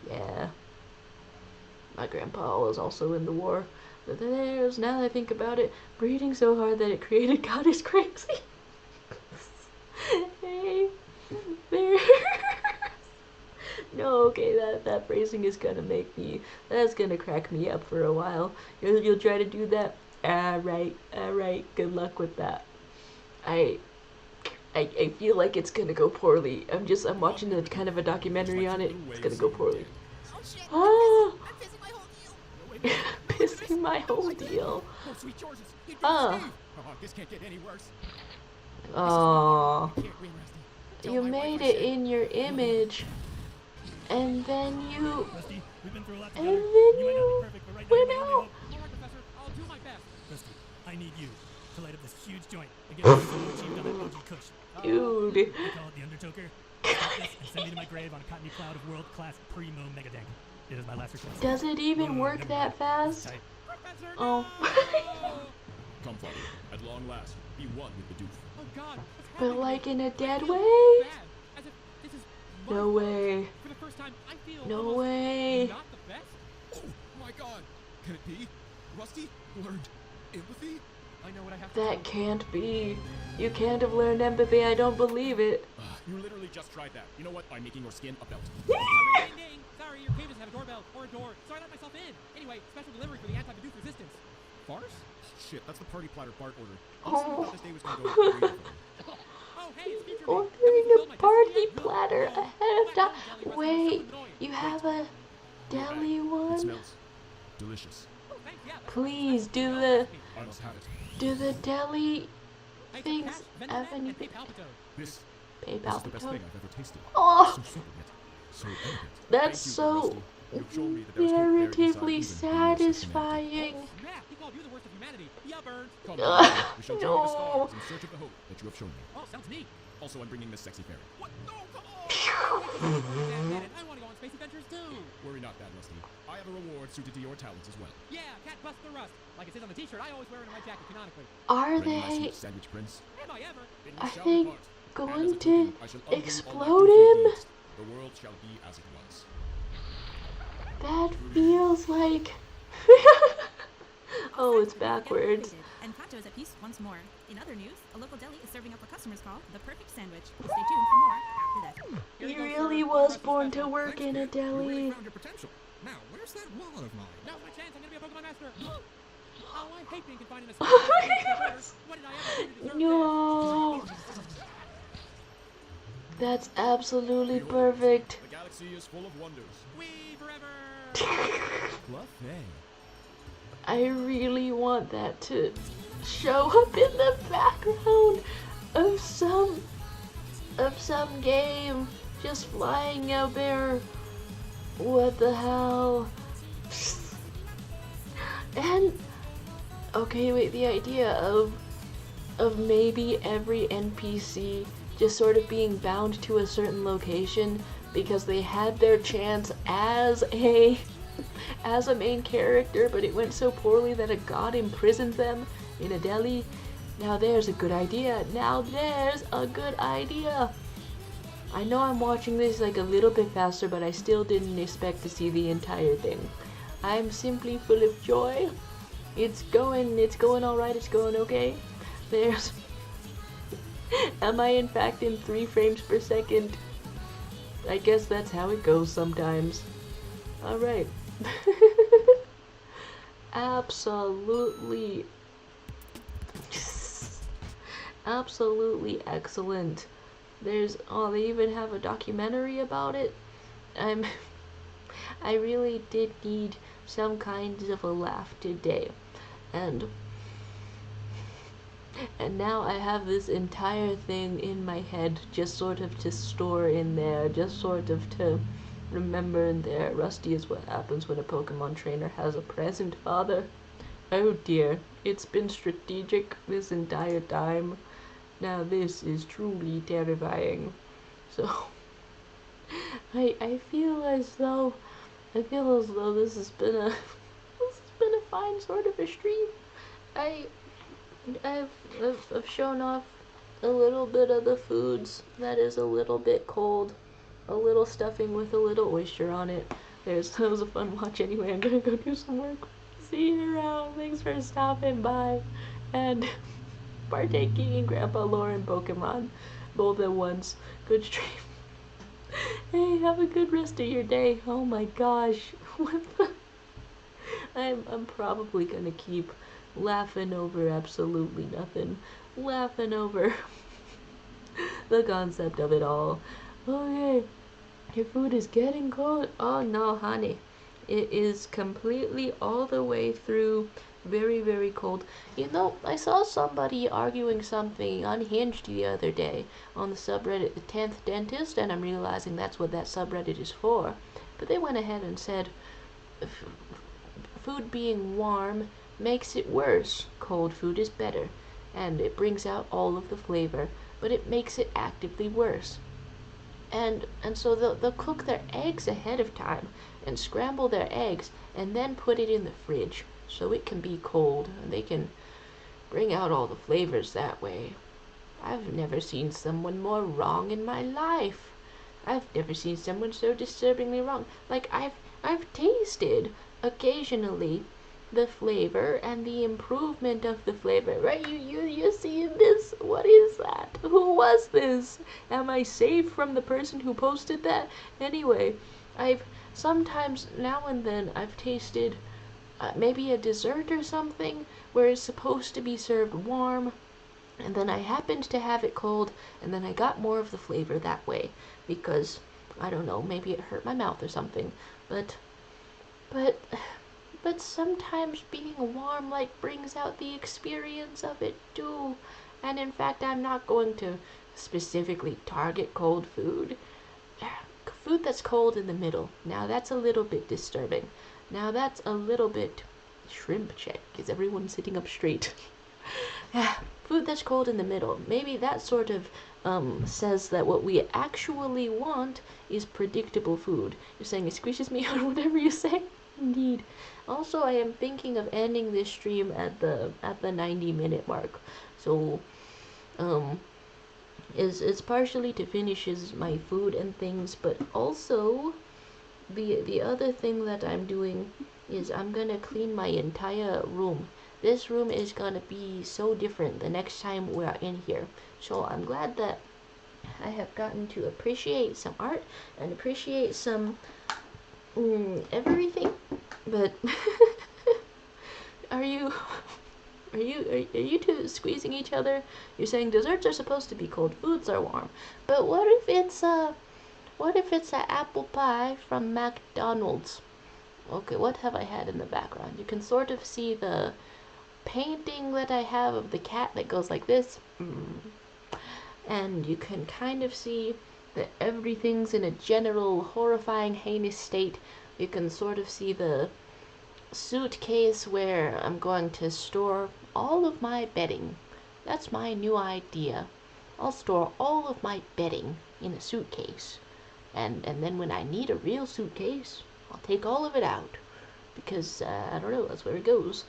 Yeah, my grandpa was also in the war. But now that I think about it, breeding so hard that it created God is crazy. Hey, there. No, okay, that phrasing is that's gonna crack me up for a while. You'll try to do that? Alright, good luck with that. I feel like it's gonna go poorly. I'm watching a kind of a documentary on it. It's gonna go poorly. Oh, pissing my whole deal. Oh. This can't get any worse. Oh. You made it in your image. And then you went out. Rusty, I need you to light up this huge joint and get me achieved on that OG Kush. Dude. I call it the Undertoker. Stop this and send me to my grave on a cottony cloud of world-class primo megadank. It is my last request. Does it even work that fast? Oh. Come, Father. At long last, be one with the Doof. Oh God. But like in a dead way? No way. For the first time, I feel no way. Not the best. Oh my God! Can it be? Rusty learned empathy? I know what I have to That can't be. You can't have learned empathy. I don't believe it. You literally just tried that. You know what? By making your skin a belt. Ding, ding. Sorry, your cave doesn't have a doorbell or a door, so I let myself in. Anyway, special delivery for the anti-Bidoof resistance. Farce? Shit, that's the party platter Bart ordered. Honestly, I thought this day was gonna go great. Oh, hey, it's future me. Ordering a party platter ahead of time. Wait, you have a deli It one? smells delicious. Please do I must have it. the deli things have any This PayPal? is the best thing I've ever tasted. Oh, So simple yet so elegant. that's Thank you, so Rusty. You've shown me that there's hope there inside narratively even the worst of humanity. satisfying. Snap, he called you the worst of humanity. Yeah, Burns. Come, Ugh, Rusty. We shall journey the no. stars in search of the hope that you have shown me. Oh, sounds neat. Also, I'm bringing this sexy fairy. What? No, come on. I want to go on space adventures too. Worry not, that Rusty. I have a reward suited to your talents as well. Yeah, cat bust the rust. Like it says on the t-shirt, I always wear it in my jacket canonically. Are Ready, my they sweet sandwich prince? Am I ever? Then we Are shall they depart. And going as a to token, I shall undo all my explode filthy him? deeds. The world shall be as it was. That feels like. Oh, it's backwards. And Kato is at peace once more. In other news, a local deli is serving up a customer's call, the perfect sandwich. Stay tuned for more after that. He really was born to work in a deli. Found your potential. Now, where's that wallet of mine? Now's my chance. I'm gonna be a Pokemon master. Oh, I hate being confined in a Oh my gosh. What did I ever do to deserve No. That's absolutely perfect. The galaxy is full of wonders. this? We forever. Buffet. I really want that to show up in the background of some game just flying out there. What the hell? And okay, wait, the idea of maybe every NPC just sort of being bound to a certain location because they had their chance as a main character, but it went so poorly that a god imprisoned them in a deli. Now there's a good idea. I know I'm watching this like a little bit faster, but I still didn't expect to see the entire thing. I'm simply full of joy. It's going alright, it's going okay. There's... Am I in fact in 3 frames per second? I guess that's how it goes sometimes. Alright. Absolutely excellent. They even have a documentary about it. I really did need some kind of a laugh today. And now I have this entire thing in my head just sort of to store in there, just sort of to remember in there. Rusty is what happens when a Pokemon trainer has a present father. Oh dear, it's been strategic this entire time. Now this is truly terrifying. So I feel as though this has been a fine sort of a stream. I've shown off a little bit of the foods that is a little bit cold, a little stuffing with a little oyster on it. That was a fun watch anyway. I'm gonna go do some work. See you around. Thanks for stopping by and partaking in Grandpa Lauren Pokemon both at once. Good stream. Hey, have a good rest of your day. Oh my gosh. I'm probably gonna keep laughing over absolutely nothing. Laughing over the concept of it all. Okay. Your food is getting cold. Oh no, honey. It is completely all the way through very, very cold. You know, I saw somebody arguing something unhinged the other day on the subreddit, The 10th Dentist, and I'm realizing that's what that subreddit is for. But they went ahead and said, food being warm makes it worse. Cold food is better, and it brings out all of the flavor, but it makes it actively worse. And so they'll cook their eggs ahead of time and scramble their eggs and then put it in the fridge so it can be cold and they can bring out all the flavors that way. I've never seen someone more wrong in my life. I've never seen someone so disturbingly wrong. Like I've tasted occasionally the flavor and the improvement of the flavor. Right? You see this? What is that? Who was this? Am I safe from the person who posted that? Anyway, I've sometimes now and then I've tasted maybe a dessert or something where it's supposed to be served warm, and then I happened to have it cold, and then I got more of the flavor that way because I don't know, maybe it hurt my mouth or something. But sometimes being warm brings out the experience of it too. And in fact, I'm not going to specifically target cold food. Food that's cold in the middle. Now that's a little bit disturbing. Now that's a little bit... Shrimp check. Is everyone sitting up straight? Food that's cold in the middle. Maybe that sort of says that what we actually want is predictable food. You're saying it squishes me or whatever you say? Indeed. Also, I am thinking of ending this stream at the 90-minute mark. So, it's partially to finish my food and things, but also the other thing that I'm doing is I'm gonna clean my entire room. This room is gonna be so different the next time we're in here. So I'm glad that I have gotten to appreciate some art and appreciate some everything. But are you two squeezing each other? You're saying desserts are supposed to be cold, foods are warm. But what if it's a apple pie from McDonald's? Okay, what have I had in the background? You can sort of see the painting that I have of the cat that goes like this. And you can kind of see that everything's in a general horrifying, heinous state. You can sort of see the suitcase where I'm going to store all of my bedding. That's my new idea. I'll store all of my bedding in a suitcase. And then when I need a real suitcase, I'll take all of it out. Because, I don't know, that's where it goes.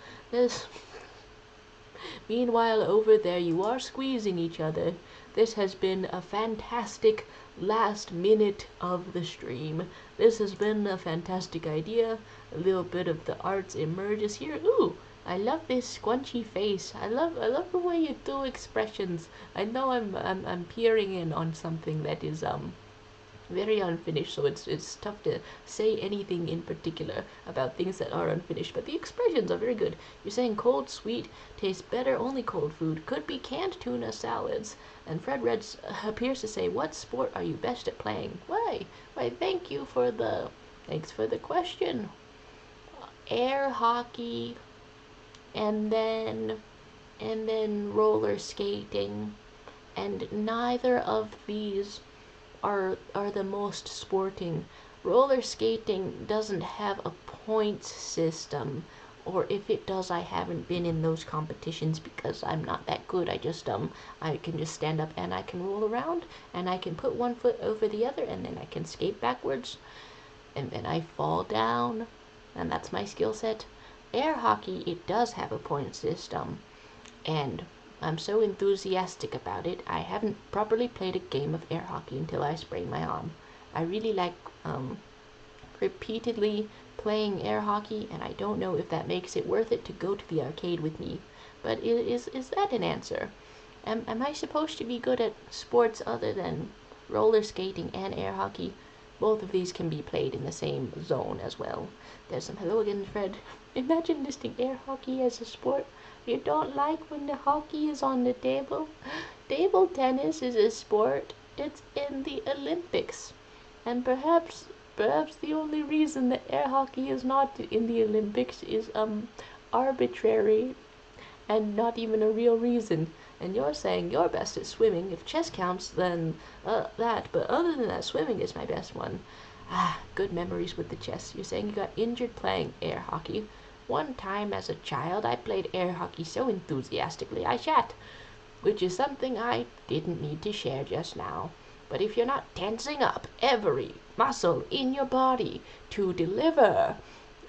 Meanwhile, over there, you are squeezing each other. This has been a fantastic last minute of the stream. This has been a fantastic idea. A little bit of the arts emerges here. Ooh, I love this squunchy face. I love the way you do expressions. I know I'm peering in on something that is very unfinished, so it's tough to say anything in particular about things that are unfinished, but the expressions are very good. You're saying cold sweet tastes better, only cold food, could be canned tuna salads. And Fred Reds appears to say, what sport are you best at playing? Why thanks for the question. Air hockey, and then roller skating, and neither of these are the most sporting. Roller skating doesn't have a points system, or if it does, I haven't been in those competitions because I'm not that good. I can just stand up and I can roll around, and I can put one foot over the other, and then I can skate backwards, and then I fall down, and that's my skill set. Air hockey, it does have a point system, and I'm so enthusiastic about it. I haven't properly played a game of air hockey until I sprained my arm. I really like repeatedly playing air hockey, and I don't know if that makes it worth it to go to the arcade with me. But is that an answer? Am I supposed to be good at sports other than roller skating and air hockey? Both of these can be played in the same zone as well. There's some hello again, Fred. Imagine listing air hockey as a sport. You don't like when the hockey is on the table? Table tennis is a sport. It's in the Olympics. And perhaps the only reason that air hockey is not in the Olympics is arbitrary and not even a real reason. And you're saying you're best at swimming. If chess counts, then that. But other than that, swimming is my best one. Good memories with the chess. You're saying you got injured playing air hockey. One time as a child, I played air hockey so enthusiastically I shat, which is something I didn't need to share just now. But if you're not tensing up every muscle in your body to deliver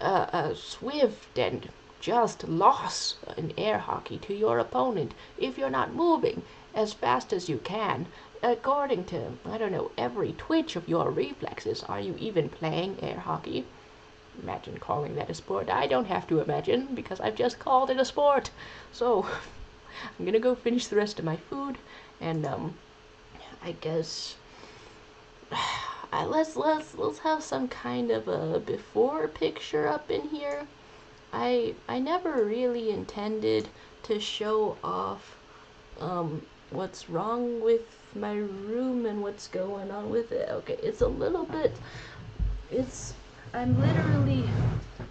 a swift and just loss in air hockey to your opponent, if you're not moving as fast as you can, according to, I don't know, every twitch of your reflexes, are you even playing air hockey? Imagine calling that a sport. I don't have to imagine, because I've just called it a sport. So, I'm gonna go finish the rest of my food, and, I guess, let's have some kind of a before picture up in here. I never really intended to show off, what's wrong with my room and what's going on with it. Okay, it's a little bit,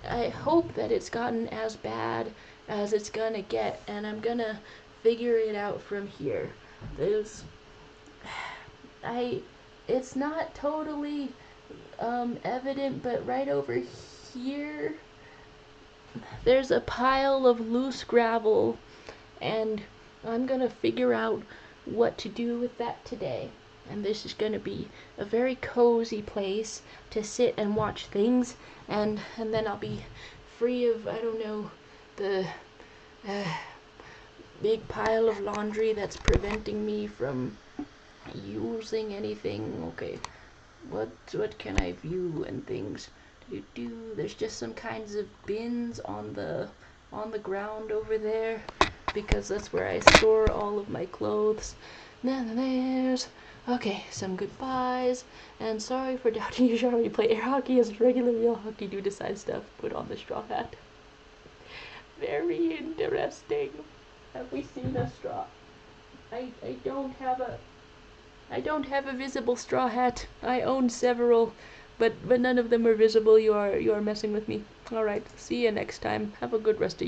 I hope that it's gotten as bad as it's gonna get, and I'm gonna figure it out from here. It's not totally, evident, but right over here, there's a pile of loose gravel, and I'm gonna figure out what to do with that today. And this is gonna be a very cozy place to sit and watch things, and then I'll be free of, I don't know, the big pile of laundry that's preventing me from using anything. Okay, what can I view and things? There's just some kinds of bins on the ground over there, because that's where I store all of my clothes. Then there's, okay, some goodbyes, and sorry for doubting you, Charlie. Play air hockey as regular real hockey due to side stuff. Put on the straw hat. Very interesting. Have we seen a straw? I don't have a visible straw hat. I own several, but none of them are visible. You are messing with me. All right. See you next time. Have a good rest of